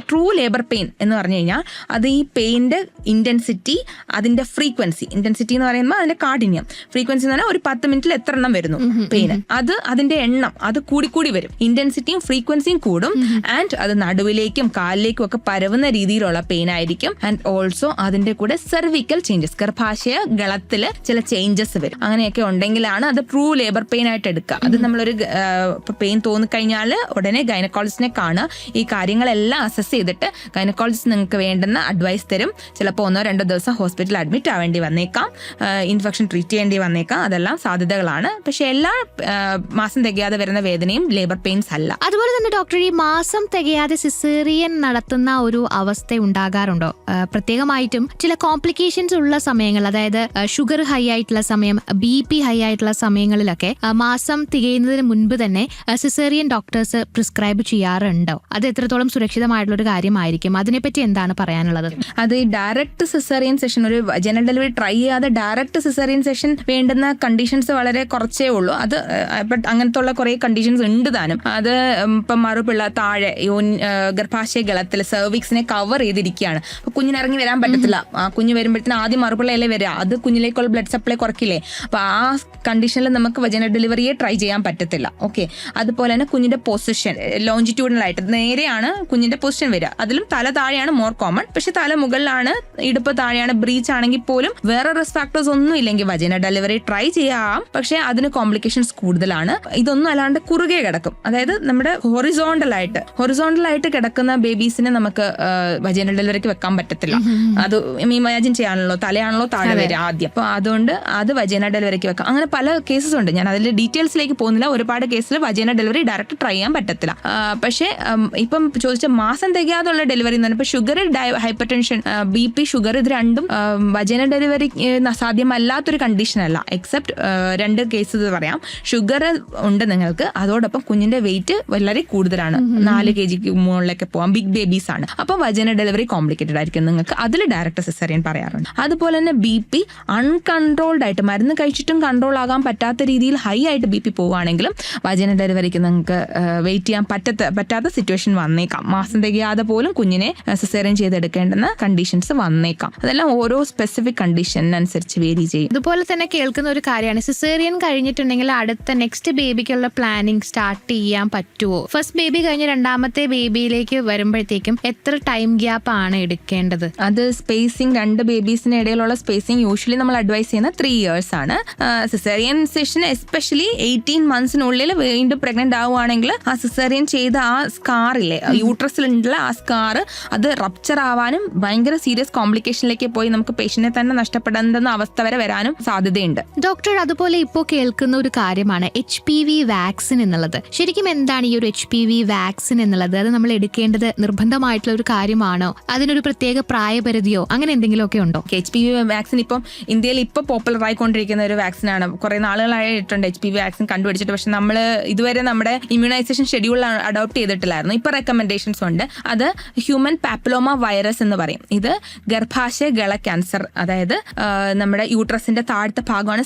ട്രൂ ലേബർ പെയിൻ എന്ന് പറഞ്ഞു കഴിഞ്ഞാൽ അത് ഈ പെയിൻ്റെ ഇൻറ്റൻസിറ്റി, അതിൻ്റെ ഫ്രീക്വൻസി. ഇൻറ്റൻസിറ്റി എന്ന് പറയുമ്പോൾ അതിൻ്റെ കാഠിന്യം, ഫ്രീക്വൻസി എന്ന് പറഞ്ഞാൽ ഒരു 10 മിനിറ്റിൽ എത്ര എണ്ണം വരുന്നു പെയിന്, അത് അതിൻ്റെ എണ്ണം അത് കൂടി വരും. ഇൻറ്റൻസിറ്റിയും ഫ്രീക്വൻസിയും കൂടും. ആൻഡ് അത് നടുവിലേക്കും കാലിലേക്കും ഒക്കെ പരവുന്ന രീതിയിലുള്ള പെയിൻ ആയിരിക്കും. ആൻഡ് ഓൾസോ അതിന്റെ കൂടെ സെർവിക്കൽ ചേഞ്ചസ്, ഗർഭാശയ ഗളത്തില് ചില ചേഞ്ചസ് വരും. അങ്ങനെയൊക്കെ ഉണ്ടെങ്കിലാണ് അത് ട്രൂ ലേബർ പെയിൻ ആയിട്ട് എടുക്കുക. അത് നമ്മളൊരു പെയിൻ തോന്നിക്കഴിഞ്ഞാൽ ഉടനെ ഗൈനക്കോളജിസ്റ്റിനെ കാണുക. ഈ കാര്യങ്ങളെല്ലാം അസസ് ചെയ്തിട്ട് ഗൈനക്കോളജിസ്റ്റ് നിങ്ങൾക്ക് വേണ്ടുന്ന അഡ്വൈസ് തരും. ചിലപ്പോൾ 1-2 ദിവസം ഹോസ്പിറ്റലിൽ അഡ്മിറ്റ് ആവേണ്ടി വന്നേക്കാം, ഇൻഫെക്ഷൻ ട്രീറ്റ് ചെയ്യേണ്ടി വന്നേക്കാം. അതെല്ലാം സാധ്യതകളാണ്. പക്ഷെ എല്ലാ മാസം തികയാതെ വരുന്ന വേദനയും ലേബർ പെയിൻസ് അല്ല. അതുപോലെ തന്നെ ഡോക്ടർ, ഈ മാസം തികയാതെ സിസേറിയൻ നടത്തുന്ന ഒരു അവസ്ഥ ഉണ്ടാകാറുണ്ടോ? പ്രത്യേകമായിട്ടും ചില കോംപ്ലിക്കേഷൻസ് ഉള്ള സമയങ്ങൾ, അതായത് ഷുഗർ ഹൈ ആയിട്ടുള്ള സമയം, BP ഹൈ ആയിട്ടുള്ള സമയങ്ങളിലൊക്കെ മാസം തികയുന്നതിന് മുൻപ് തന്നെ സിസേറിയൻ ഡോക്ടേഴ്സ് പ്രിസ്ക്രൈബ് ചെയ്യാറുണ്ടോ? അത് എത്രത്തോളം സുരക്ഷിതമായിട്ടുള്ള ഒരു കാര്യമായിരിക്കും? അതിനെപ്പറ്റി എന്താണ് പറയാനുള്ളത്? അത് ഈ ഡയറക്റ്റ് സിസേറിയൻ സെഷൻ, ഒരു ജനറൽ ഡെലിവറി ട്രൈ ചെയ്യാതെ ഡയറക്റ്റ് സിസേറിയൻ സെഷൻ വേണ്ടുന്ന കണ്ടീഷൻസ് വളരെ കുറച്ചേ ഉള്ളൂ. അത് അങ്ങനത്തെ ഉള്ള കുറെ കണ്ടീഷൻസ് ഉണ്ട് താനും. അത് ഇപ്പം മറുപിള്ള താഴെ ഗർഭാശയ ഗളത്തിൽ സെർവിക്സിനെ കവർ ചെയ്തിരിക്കുകയാണ്. അപ്പൊ കുഞ്ഞിന് ഇറങ്ങി വരാൻ പറ്റത്തില്ല. കുഞ്ഞ് വരുമ്പോഴത്തേന് ആദ്യം മറുപിള്ളയല്ലേ വരിക, അത് കുഞ്ഞിലേക്കുള്ള ബ്ലഡ് സപ്ലൈ കുറയ്ക്കില്ലേ. അപ്പൊ ആ കണ്ടീഷനിൽ നമുക്ക് വജൈനൽ ഡെലിവറിയെ ട്രൈ ചെയ്യാൻ പറ്റത്തില്ല. ഓക്കെ, അതുപോലെ തന്നെ കുഞ്ഞിന്റെ പൊസിഷൻ ലോഞ്ചിറ്റ്യൂഡൽ ആയിട്ട് നേരെയാണ് കുഞ്ഞിന്റെ പൊസിഷൻ വരിക. അതിലും തല താഴെയാണ് മോർ കോമൺ. പക്ഷെ തല മുകളിലാണ്, ഇടുപ്പ് താഴെയാണ്. ബ്രീച്ച് ആണെങ്കിൽ പോലും വേറെ റിസ്ക് ഫാക്ടേഴ്സ് ഒന്നും ഇല്ലെങ്കിൽ വജൈനൽ ഡെലിവറി ട്രൈ ചെയ്യാം. പക്ഷെ അതിന് കോംപ്ലിക്കേഷൻസ് കൂടുതലാണ്. ഇതൊന്നും അല്ലാണ്ട് കുറുകെ കിടക്കും, അതായത് നമ്മുടെ ഹൊറിസോണ്ടലായിട്ട് കിടക്കുന്ന ബേബീസിനെ നമുക്ക് വജൈനൽ ഡെലിവറിക്ക് വെക്കാൻ പറ്റത്തില്ല. അത് ഇമാജിൻ ചെയ്യാണല്ലോ, തലയാണല്ലോ താഴെ വരിക ആദ്യം. അപ്പൊ അതുകൊണ്ട് അത് വജൈനൽ ഡെലിവറിക്ക് വെക്കാം. അങ്ങനെ പല കേസസ് ഉണ്ട്. ഞാൻ അതിൽ ഡീറ്റെയിൽസിലേക്ക് പോകുന്നില്ല. ഒരുപാട് കേസിൽ വജൈനൽ ഡെലിവറി ഡയറക്റ്റ് ട്രൈ ചെയ്യാൻ പറ്റത്തില്ല. പക്ഷേ ഇപ്പം ചോദിച്ച മാസം തികയാതുള്ള ഡെലിവറി എന്ന് പറഞ്ഞാൽ sugar, hyper tension, BP, sugar, ഇത് രണ്ടും വജൈനൽ ഡെലിവറി സാധ്യമല്ലാത്തൊരു കണ്ടീഷൻ അല്ല. എക്സെപ്റ്റ് 2 കേസസ് പറയാം. ഷുഗർ ഉണ്ട് നിങ്ങൾക്ക്, അതോടൊപ്പം കുഞ്ഞിന്റെ വെയിറ്റ് വളരെ കൂടുതലാണ്, 4 kg മുകളിലേക്ക് പോകാം, ബിഗ് ബേബീസ് ആണ്. അപ്പൊ വജൈനൽ ഡെലിവറി കോംപ്ലിക്കേറ്റഡ് ആയിരിക്കും നിങ്ങൾക്ക്. അതിൽ ഡയറക്റ്റ് സിസേറിയൻ പറയാറുണ്ട്. അതുപോലെ തന്നെ BP അൺകൺട്രോൾഡ് ആയിട്ട്, മരുന്ന് കഴിച്ചിട്ടും കൺട്രോൾ ആകാൻ പറ്റാത്ത രീതിയിൽ ഹൈ ആയിട്ട് BP പോവുകയാണെങ്കിലും വജൈനൽ ഡെലിവറിക്ക് നിങ്ങൾക്ക് വെയിറ്റ് ചെയ്യാൻ പറ്റാത്ത സിറ്റുവേഷൻ വന്നേക്കാം. മാസം തികയാതെ പോലും കുഞ്ഞിനെ സിസേറിയൻ ചെയ്തെടുക്കേണ്ടുന്ന കണ്ടീഷൻസ് വന്നേക്കാം. അതെല്ലാം ഓരോ സ്പെസിഫിക് കണ്ടീഷനനുസരിച്ച് വേരി ചെയ്യും. അതുപോലെ തന്നെ കേൾക്കുന്ന ഒരു കാര്യമാണ്, സിസേറിയൻ കഴിഞ്ഞിട്ടുണ്ടെങ്കിൽ അടുത്ത നെക്സ്റ്റ് ബേബിക്കുള്ള പ്ലാനിങ് സ്റ്റാർട്ട് ചെയ്യാൻ പറ്റുമോ? ഫസ്റ്റ് ബേബി കഴിഞ്ഞ് രണ്ടാമത്തെ ബേബിയിലേക്ക് വരുമ്പോഴത്തേക്കും എത്ര ടൈം ഗ്യാപ്പ് ആണ് എടുക്കേണ്ടത്? അത് സ്പേസിങ്, 2 ബേബീസിന് ഇടയിലുള്ള സ്പേസിങ് യൂഷ്വലി നമ്മൾ അഡ്വൈസ് ചെയ്യുന്ന 3 years ആണ്. സിസേറിയൻ സെഷൻ എസ്പെഷ്യലി 18 monthsനുള്ളിൽ വീണ്ടും പ്രഗ്നന്റ് ആവുകയാണെങ്കിൽ ആ സിസേറിയൻ ചെയ്ത ആ സ്കാറില്ലേ, യൂട്രസിലുള്ള ആ സ്കാർ, അത് റപ്ചർ ആവാനും ഭയങ്കര സീരിയസ് കോംപ്ലിക്കേഷനിലേക്ക് പോയി നമുക്ക് പേഷ്യന്റിനെ തന്നെ നഷ്ടപ്പെടേണ്ടുന്ന അവസ്ഥ വരെ വരാനും സാധ്യതയുണ്ട്. ഡോക്ടർ, അതുപോലെ ഇപ്പോൾ കേൾക്കുന്ന ഒരു കാര്യമാണ് HPV വാക്സിൻ എന്നുള്ളത്. ശരിക്കും എന്താണ് ഈ ഒരു HPV വാക്സിൻ എന്നുള്ളത്? അത് നമ്മൾ എടുക്കേണ്ടത് നിർബന്ധമായിട്ടുള്ള ഒരു കാര്യമാണോ? അതിനൊരു പ്രത്യേക പ്രായപരിധിയോ അങ്ങനെ എന്തെങ്കിലുമൊക്കെ ഉണ്ടോ? HPV വാക്സിൻ ഇപ്പം ഇന്ത്യയിൽ ഇപ്പോൾ പോപ്പുലർ ആയിക്കൊണ്ടിരിക്കുന്ന ഒരു വാക്സിനാണ്. കുറെ നാളുകളായിട്ടുണ്ട് HPV വാക്സിൻ കണ്ടുപിടിച്ചിട്ട്. പക്ഷെ നമ്മൾ ഇതുവരെ നമ്മുടെ ഇമ്മ്യൂണൈസേഷൻ ഷെഡ്യൂൾ അഡോപ്റ്റ് ചെയ്തിട്ടില്ലായിരുന്നു. ഇപ്പൊ റെക്കമെൻഡേഷൻസ് ഉണ്ട്. അത് ഹ്യൂമൻ പാപ്പിലോമ വൈറസ് എന്ന് പറയും. ഇത് ഗർഭാശയ ഗള ക്യാൻസർ, അതായത് നമ്മുടെ യൂട്രസിന്റെ താഴത്തെ ഭാഗമാണ്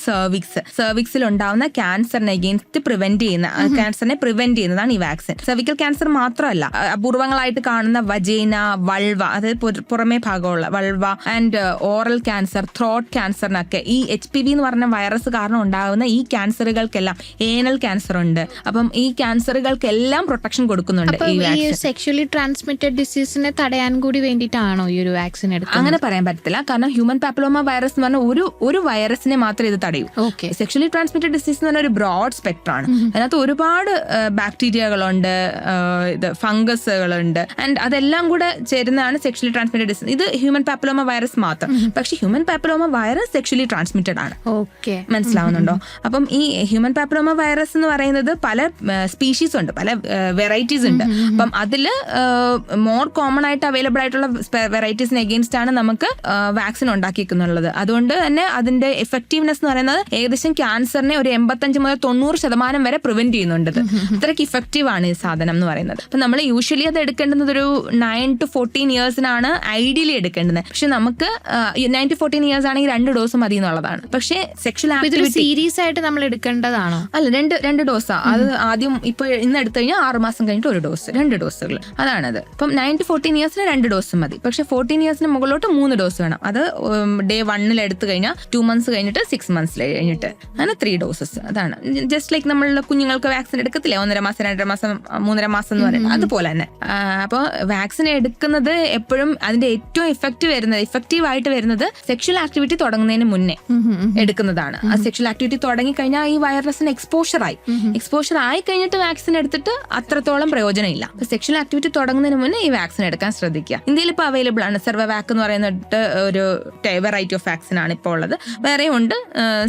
സെർവിക്സിൽ ഉണ്ടാവുന്ന ക്യാൻസറിനെ അഗെയിൻസ്റ്റ് പ്രിവെന്റ് ചെയ്യുന്നതാണ് ഈ വാക്സിൻ. സെർവിക്കൽ ക്യാൻസർ മാത്രമല്ല, അപൂർവങ്ങളായിട്ട് കാണുന്ന വജൈന, വൾവ, അതായത് പുറമേ ഭാഗമുള്ള vulva, and oral cancer, throat ക്യാൻസറിനൊക്കെ ഈ HPV എന്ന് പറഞ്ഞ വൈറസ് കാരണം ഉണ്ടാകുന്ന ഈ ക്യാൻസറുകൾക്കെല്ലാം, ഏനൽ ക്യാൻസർ ഉണ്ട്. അപ്പം ഈ ക്യാൻസറുകൾക്കെല്ലാം പ്രൊട്ടക്ഷൻ കൊടുക്കുന്നുണ്ട് ഈ വാക്സിൻ. സെക്ഷലി ട്രാൻസ്മിറ്റഡ് ഡിസീസിനെ തടയാൻ കൂടി വേണ്ടിയിട്ടാണോ ഈ ഒരു വാക്സിൻ എടുക്കുന്നത്? അങ്ങനെ പറയാൻ പറ്റത്തില്ല. കാരണം ഹ്യൂമൻ പാപ്പിലോമ വൈറസ് എന്ന് പറഞ്ഞാൽ ഒരു വൈറസിനെ മാത്രമേ ഇത് തടയൂ. സെക്ഷലി ട്രാൻസ്മിറ്റഡ് ഡിസീസ് എന്ന് പറഞ്ഞാൽ ഒരു ബ്രോഡ് സ്പെക്ട്രം ആണ്. അതിനകത്ത് ഒരുപാട് ബാക്ടീരിയകളുണ്ട്, ഫംഗസുകളുണ്ട്, ആൻഡ് ആൻഡ് അതെല്ലാം കൂടെ ചേരുന്നതാണ് സെക്ഷലി ട്രാൻസ്മിറ്റഡ് ഡിസീസ്. ഇത് ഹ്യൂമൻ പാപ്പിലോമ വൈറസ് മാത്രം. പക്ഷെ human papilloma virus sexually transmitted ആണ്. മനസ്സിലാവുന്നുണ്ടോ? അപ്പം ഈ ഹ്യൂമൻ പാപ്പിലോമ വൈറസ് എന്ന് പറയുന്നത് പല സ്പീഷീസ് ഉണ്ട്, പല വെറൈറ്റീസ് ഉണ്ട്. അപ്പം അതില് മോർ കോമൺ ആയിട്ട് അവൈലബിൾ ആയിട്ടുള്ള വെറൈറ്റീസിന് എഗെയിൻസ്റ്റ് ആണ് നമുക്ക് വാക്സിൻ ഉണ്ടാക്കിക്കുന്നുള്ളത്. അതുകൊണ്ട് തന്നെ അതിന്റെ എഫക്റ്റീവ്നെസ് എന്ന് പറയുന്നത് ഏകദേശം ക്യാൻസറിനെ ഒരു 85 മുതൽ 90% വരെ പ്രിവെന്റ് ചെയ്യുന്നുണ്ട്. അത്രയ്ക്ക് ഇഫക്റ്റീവ് ആണ് ഈ സാധനം എന്ന് പറയുന്നത്. അപ്പൊ നമ്മൾ യൂഷ്വലി അത് എടുക്കേണ്ടുന്നത് ഒരു 9 to 14 ഇയേഴ്സിനാണ് ഐഡിയലി എടുക്കേണ്ടത്. പക്ഷെ നമുക്ക് 9 to 14 ഇയേഴ്സ് ആണെങ്കിൽ 2 ഡോസ് മതി എന്നുള്ളതാണ്. പക്ഷേ സെക്ഷൽ ആക്ടിവിറ്റി സീരിയസ് ആയിട്ട് നമ്മൾ എടുക്കേണ്ടതാണോ? അല്ല, രണ്ട് ഡോസാ. അത് ആദ്യം ഇപ്പൊ ഇന്ന് എടുത്തു കഴിഞ്ഞാൽ 6 മാസം കഴിഞ്ഞിട്ട് 1 ഡോസ്, 2 ഡോസുകൾ. അതാണത്. ഇപ്പം 9 to 14 ഇയേഴ്സിന് 2 ഡോസ് മതി. പക്ഷെ 14 ഇയേഴ്സിന് മുകളിലോട്ട് 3 ഡോസ് വേണം. അത് ഡേ 1 എടുത്തു കഴിഞ്ഞാൽ 2 മന്ത്സ് കഴിഞ്ഞിട്ട് 6 മന്ത്സ് കഴിഞ്ഞിട്ട് അങ്ങനെ 3 ഡോസസ്. അതാണ് ജസ്റ്റ് ലൈക്ക് നമ്മളുടെ കുഞ്ഞുങ്ങൾക്ക് വാക്സിൻ എടുക്കത്തില്ലേ 1.5 മാസം 2.5 മാസം 3.5 മാസം എന്ന് പറയുന്നത് അതുപോലെ തന്നെ. അപ്പോൾ വാക്സിൻ എടുക്കുന്നത് എപ്പോഴും അതിന്റെ ഏറ്റവും ഇഫക്റ്റീവ് ആയിട്ട് വരുന്നത് സെക്ഷൽ ആക്ടിവിറ്റി തുടങ്ങുന്നതിന് മുന്നേ എടുക്കുന്നതാണ്. ആ സെക്ഷൽ ആക്ടിവിറ്റി തുടങ്ങി കഴിഞ്ഞാൽ ഈ വൈറസിന് എക്സ്പോഷർ ആയി കഴിഞ്ഞിട്ട് വാക്സിൻ എടുത്തിട്ട് അത്രത്തോളം പ്രയോജനമില്ല. സെക്ഷൽ ആക്ടിവിറ്റി തുടങ്ങുന്നതിന് മുന്നേ ഈ വാക്സിൻ എടുക്കാൻ ശ്രദ്ധിക്കുക. ഇന്ത്യയിൽ ഇപ്പോൾ അവൈലബിൾ ആണ് സെർവവാക് എന്ന് പറയുന്നിട്ട് ഒരു വെറൈറ്റി ഓഫ് വാക്സിൻ ആണ് ഇപ്പോൾ ഉള്ളത്. വേറെയും ഉണ്ട്,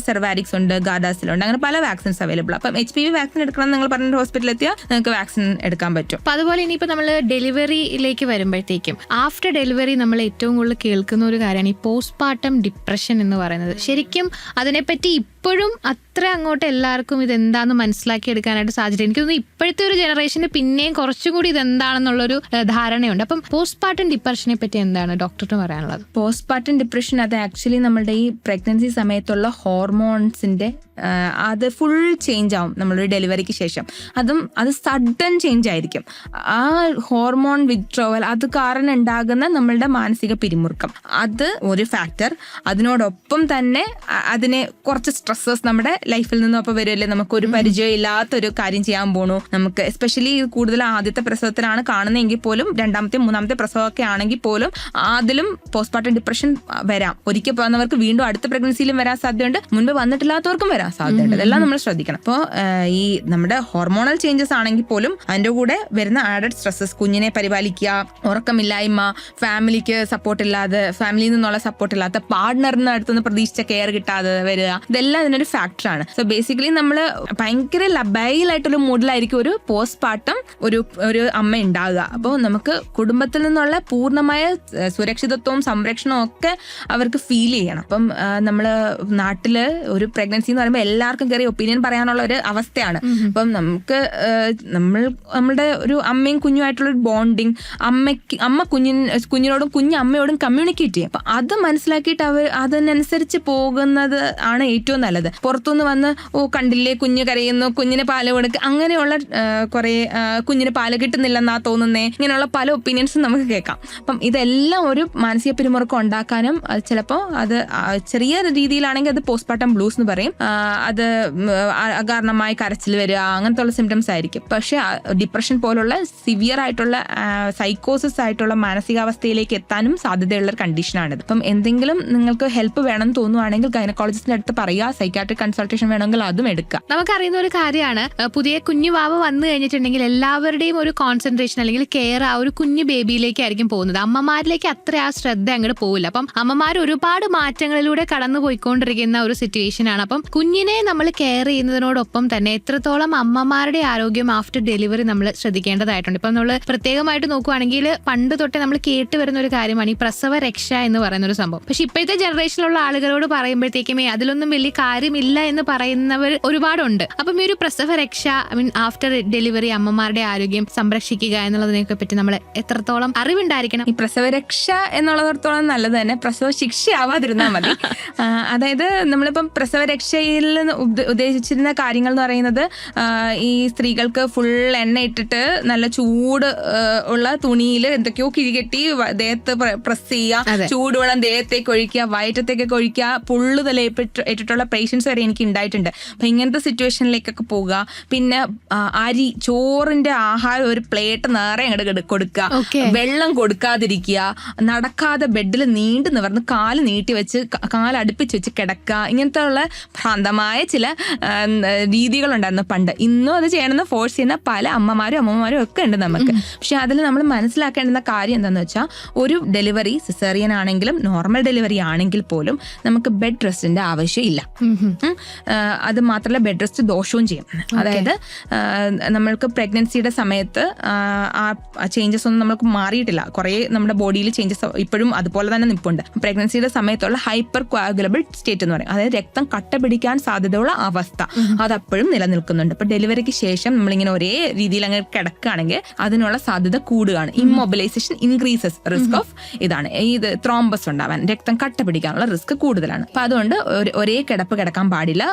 സെർവാരിക്സ് ഉണ്ട്, ഗാർഡാസിലുണ്ട്, അങ്ങനെ പല വാക്സിൻസ് അവൈലബിൾ. അപ്പം HPV വാക്സിൻ എടുക്കണം നിങ്ങൾ പറഞ്ഞ ഹോസ്പിറ്റലിൽ എത്തിയാൽ നിങ്ങൾക്ക് വാക്സിൻ എടുക്കാൻ പറ്റും. അപ്പൊ അതുപോലെ ഇനിയിപ്പോ നമ്മൾ ഡെലിവറിയിലേക്ക് വരുമ്പോഴത്തേക്കും ആഫ്റ്റർ ഡെലിവറി നമ്മൾ ഏറ്റവും കൂടുതൽ കേൾക്കുന്ന ഒരു കാര്യമാണ് ഈ പോസ്റ്റ്പാർട്ടം ഡിപ്രഷൻ എന്ന് പറയുന്നത്. ശരിക്കും അതിനെപ്പറ്റി ഇപ്പോഴും അത്ര അങ്ങോട്ട് എല്ലാവർക്കും ഇതെന്താന്ന് മനസ്സിലാക്കി എടുക്കാനായിട്ട് സാധിച്ചില്ല. എനിക്ക് തോന്നുന്നു ഇപ്പോഴത്തെ ഒരു ജനറേഷന് പിന്നെയും കുറച്ചും കൂടി ഇതെന്താണെന്നുള്ളൊരു ധാരണയുണ്ട്. അപ്പം പോസ്റ്റ്പാർട്ടം ഡിപ്രഷനെ പറ്റി എന്താണ് ഡോക്ടറിന് പറയാനുള്ളത്? പോസ്റ്റ്പാർട്ടം ഡിപ്രഷൻ അത് ആക്ച്വലി നമ്മുടെ ഈ പ്രഗ്നൻസി സമയത്തുള്ള ഹോർമോൺസിന്റെ അത് ഫുൾ ചേഞ്ച് ആവും നമ്മളൊരു ഡെലിവറിക്ക് ശേഷം. അത് സഡൻ ചേഞ്ച് ആയിരിക്കും. ആ ഹോർമോൺ വിത്ഡ്രോവൽ അത് കാരണം ഉണ്ടാകുന്ന നമ്മളുടെ മാനസിക പിരിമുറുക്കം അത് ഒരു ഫാക്ടർ. അതിനോടൊപ്പം തന്നെ അതിനെ കുറച്ച് സ്ട്രെസ്സസ് നമ്മുടെ ലൈഫിൽ നിന്നും അപ്പോൾ വരുമല്ലേ. നമുക്കൊരു പരിചയം ഇല്ലാത്തൊരു കാര്യം ചെയ്യാൻ പോണു. നമുക്ക് എസ്പെഷ്യലി കൂടുതൽ ആദ്യത്തെ പ്രസവത്തിലാണ് കാണുന്നതെങ്കിൽ പോലും 2ാമത്തെ 3ാമത്തെ പ്രസവമൊക്കെ ആണെങ്കിൽ പോലും അതിലും പോസ്റ്റ്പാർട്ടം ഡിപ്രഷൻ വരാം. ഒരിക്കൽ പോകുന്നവർക്ക് വീണ്ടും അടുത്ത പ്രഗ്നൻസിയിലും വരാൻ സാധ്യതയുണ്ട്, മുൻപ് വന്നിട്ടില്ലാത്തവർക്കും വരാൻ സാധ്യതയുണ്ട്. ഇതെല്ലാം നമ്മൾ ശ്രദ്ധിക്കണം. അപ്പോൾ ഈ നമ്മുടെ ഹോർമോണൽ ചേഞ്ചസ് ആണെങ്കിൽ പോലും അതിന്റെ കൂടെ വരുന്ന ആഡഡ് സ്ട്രെസ്സസ്, കുഞ്ഞിനെ പരിപാലിക്കുക, ഉറക്കമില്ലായ്മ, ഫാമിലിക്ക് സപ്പോർട്ട് ഇല്ലാതെ, ഫാമിലിയിൽ നിന്നുള്ള സപ്പോർട്ട് ഇല്ലാത്ത, പാർട്ട്ണറിന് അടുത്തുനിന്ന് പ്രതീക്ഷിച്ച കെയർ കിട്ടാതെ വരിക, ഇതെല്ലാം ഇതിനൊരു ഫാക്ടറാണ്. സോ ബേസിക്കലി നമ്മൾ ഭയങ്കര ലബൈലായിട്ടുള്ള മൂഡിലായിരിക്കും ഒരു പോസ്റ്റ്പാർട്ടം ഒരു അമ്മ ഉണ്ടാകുക. അപ്പോൾ നമുക്ക് കുടുംബത്തിൽ നിന്നുള്ള പൂർണ്ണമായ സുരക്ഷിതത്വവും സംരക്ഷണവും ഒക്കെ അവർക്ക് ഫീൽ ചെയ്യണം. അപ്പം നമ്മൾ നാട്ടില് ഒരു പ്രഗ്നൻസി എന്ന് പറയുമ്പോൾ എല്ലാവർക്കും കയറി ഒപ്പീനിയൻ പറയാനുള്ള ഒരു അവസ്ഥയാണ്. അപ്പം നമുക്ക് നമ്മളുടെ ഒരു അമ്മയും കുഞ്ഞുമായിട്ടുള്ള ഒരു ബോണ്ടിങ്, അമ്മ കുഞ്ഞിനോടും കുഞ്ഞ് അമ്മയോടും കമ്മ്യൂണിക്കേറ്റ് ചെയ്യും. അപ്പം അത് മനസ്സിലാക്കിയിട്ട് അവർ അതിനനുസരിച്ച് പോകുന്നത് ആണ് ഏറ്റവും നല്ലത്. പുറത്തുനിന്ന് വന്ന് കണ്ടില്ലേ കുഞ്ഞ് കരയുന്നു, കുഞ്ഞിന് പാല് കൊടുക്കുക, അങ്ങനെയുള്ള കുറെ കുഞ്ഞിന് പാല് കിട്ടുന്നില്ലെന്നാ തോന്നുന്നേ, ഇങ്ങനെയുള്ള പല ഒപ്പീനിയൻസും നമുക്ക് കേൾക്കാം. അപ്പം ഇതെല്ലാം ഒരു മാനസിക പിരിമുറുക്കം ഉണ്ടാക്കാനും ചിലപ്പോൾ അത് ചെറിയ രീതിയിലാണെങ്കിൽ അത് പോസ്റ്റ്പാർട്ടം ബ്ലൂസ് എന്ന് പറയും. അത് അകാരണമായി കരച്ചിൽ വരിക, അങ്ങനത്തെ ഉള്ള സിംറ്റംസ് ആയിരിക്കും. പക്ഷെ ഡിപ്രഷൻ പോലുള്ള സിവിയർ ആയിട്ടുള്ള സൈക്കോസിസ് ആയിട്ടുള്ള മാനസികാവസ്ഥയിലേക്ക് എത്താനും സാധ്യതയുള്ള ഒരു കണ്ടീഷനാണിത്. അപ്പം എന്തെങ്കിലും നിങ്ങൾക്ക് ഹെൽപ്പ് വേണം തോന്നുവാണെങ്കിൽ ഗൈനക്കോളജിസ്റ്റിന്റെ അടുത്ത് പറയുക. സൈക്കാട്രിക് കൺസൾട്ടേഷൻ വേണമെങ്കിൽ അതും എടുക്കുക. നമുക്കറിയുന്ന ഒരു കാര്യമാണ്, പുതിയ കുഞ്ഞു വാവ് വന്നു കഴിഞ്ഞിട്ടുണ്ടെങ്കിൽ എല്ലാവരുടെയും ഒരു കോൺസെൻട്രേഷൻ അല്ലെങ്കിൽ കെയർ ആ ഒരു കുഞ്ഞു ബേബിയിലേക്കായിരിക്കും പോകുന്നത്. അമ്മമാരിലേക്ക് അത്ര ആ ശ്രദ്ധ അങ്ങോട്ട് പോവില്ല. അപ്പം അമ്മമാർ ഒരുപാട് മാറ്റങ്ങളിലൂടെ കടന്നു പോയിക്കൊണ്ടിരിക്കുന്ന ഒരു സിറ്റുവേഷൻ ആണ്. അപ്പം കുഞ്ഞിനെ നമ്മൾ കെയർ ചെയ്യുന്നതിനോടൊപ്പം തന്നെ എത്രത്തോളം അമ്മമാരുടെ ആരോഗ്യം ആഫ്റ്റർ ഡെലിവറി നമ്മൾ ശ്രദ്ധിക്കേണ്ടതായിട്ടുണ്ട്. ഇപ്പം നമ്മൾ പ്രത്യേകമായിട്ട് നോക്കുവാണെങ്കിൽ പണ്ട് തൊട്ടേ നമ്മൾ കേട്ട് വരുന്ന ഒരു കാര്യമാണ് ഈ പ്രസവ രക്ഷ എന്ന് പറയുന്ന ഒരു സംഭവം. പക്ഷെ ഇപ്പോഴത്തെ ജനറേഷനിലുള്ള ആളുകളോട് പറയുമ്പോഴത്തേക്കുമേ അതിലൊന്നും വലിയ കാര്യമില്ല എന്ന് പറയുന്നവർ ഒരുപാടുണ്ട്. അപ്പം ഈ ഒരു പ്രസവ രക്ഷ ആഫ്റ്റർ ഡെലിവറി അമ്മമാരുടെ ആരോഗ്യം സംരക്ഷിക്കുക എന്നുള്ളതിനെ പറ്റി നമ്മൾ എത്രത്തോളം അറിവുണ്ടായിരിക്കണം? ഈ പ്രസവരക്ഷ എന്നുള്ളതോളം നല്ലത് തന്നെ പ്രസവ ശിക്ഷ ആവാതിരുന്നാൽ മതി. അതായത് നമ്മളിപ്പം പ്രസവരക്ഷയിൽ ഉദ്ദേശിച്ചിരുന്ന കാര്യങ്ങൾ എന്ന് പറയുന്നത് ഈ സ്ത്രീകൾക്ക് ഫുൾ എണ്ണ ഇട്ടിട്ട് നല്ല ചൂട് ഉള്ള തുണിയിൽ എന്തൊക്കെയോ കിഴികെട്ടി ദേഹത്ത് പ്രസ് ചെയ്യുക, ചൂടുവെള്ളം ദേഹത്തേക്ക് ഒഴിക്കുക, വയറ്റത്തേക്കൊക്കെ ഒഴിക്കുക, പുള്ളു തലേറ്റിട്ടുള്ള പേഷ്യൻസ് വരെ എനിക്ക് ഉണ്ടായിട്ടുണ്ട്. അപ്പം ഇങ്ങനത്തെ സിറ്റുവേഷനിലേക്കൊക്കെ പോകുക. പിന്നെ ചോറിന്റെ ആഹാരം ഒരു പ്ലേറ്റ് നേരെ അങ്ങോട്ട് കൊടുക്കുക, വെള്ളം കൊടുക്കാതിരിക്കുക, നടക്കാതെ ബെഡിൽ നീണ്ടു നിവർന്ന് കാല് നീട്ടി വെച്ച് കാല് അടുപ്പിച്ച് വെച്ച് കിടക്കുക. ഇങ്ങനത്തെ ഉള്ള ഭ്രാന്തമായ ചില രീതികളുണ്ടായിരുന്നു പണ്ട്. ഇന്നും അത് ചെയ്യണമെന്ന് ഫോഴ്സ് ചെയ്യുന്ന പല അമ്മമാരും ഒക്കെ ഉണ്ട് നമുക്ക്. പക്ഷെ അതിൽ നമ്മൾ മനസ്സിലാക്കേണ്ടുന്ന കാര്യം എന്താണെന്ന് വെച്ചാൽ, ഒരു ഡെലിവറി സിസേറിയൻ ആണെങ്കിലും നോർമൽ ഡെലിവറി ആണെങ്കിൽ പോലും നമുക്ക് ബെഡ് റെസ്റ്റിന്റെ ആവശ്യമില്ല. അത് മാത്രമല്ല ബെഡ് റെസ്റ്റ് ദോഷവും ചെയ്യും. അതായത് നമ്മൾക്ക് പ്രഗ്നൻസിയുടെ സമയത്ത് ആ ചേഞ്ചസ് ഒന്നും നമ്മൾക്ക് മാറിയിട്ടില്ല. കുറേ നമ്മുടെ ബോഡിയിൽ ചേഞ്ചസ് ഇപ്പോഴും അതുപോലെ തന്നെ നിൽപ്പുണ്ട്. പ്രഗ്നൻസിയുടെ സമയത്തുള്ള ഹൈപ്പർ കോയാഗുലബിൾ സ്റ്റേറ്റ് എന്ന് പറയും, അതായത് രക്തം കട്ട പിടിക്കാൻ സാധ്യതയുള്ള അവസ്ഥ അതപ്പോഴും നിലനിൽക്കുന്നുണ്ട്. ഇപ്പൊ ഡെലിവറിക്ക് ശേഷം നമ്മളിങ്ങനെ ഒരേ രീതിയിൽ അങ്ങനെ കിടക്കുകയാണെങ്കിൽ അതിനുള്ള സാധ്യത കൂടുകയാണ്. ഇമ്മൊബിലൈസേഷൻ ഇൻക്രീസസ് റിസ്ക് ഓഫ് ഇതാണ് ഇത് ത്രോംബസ് ഉണ്ടാവാൻ, രക്തം കട്ട പിടിക്കാനുള്ള റിസ്ക് കൂടുതലാണ്. അപ്പൊ അതുകൊണ്ട് ഒരേ കിടപ്പ് കിടക്കാൻ പാടില്ല.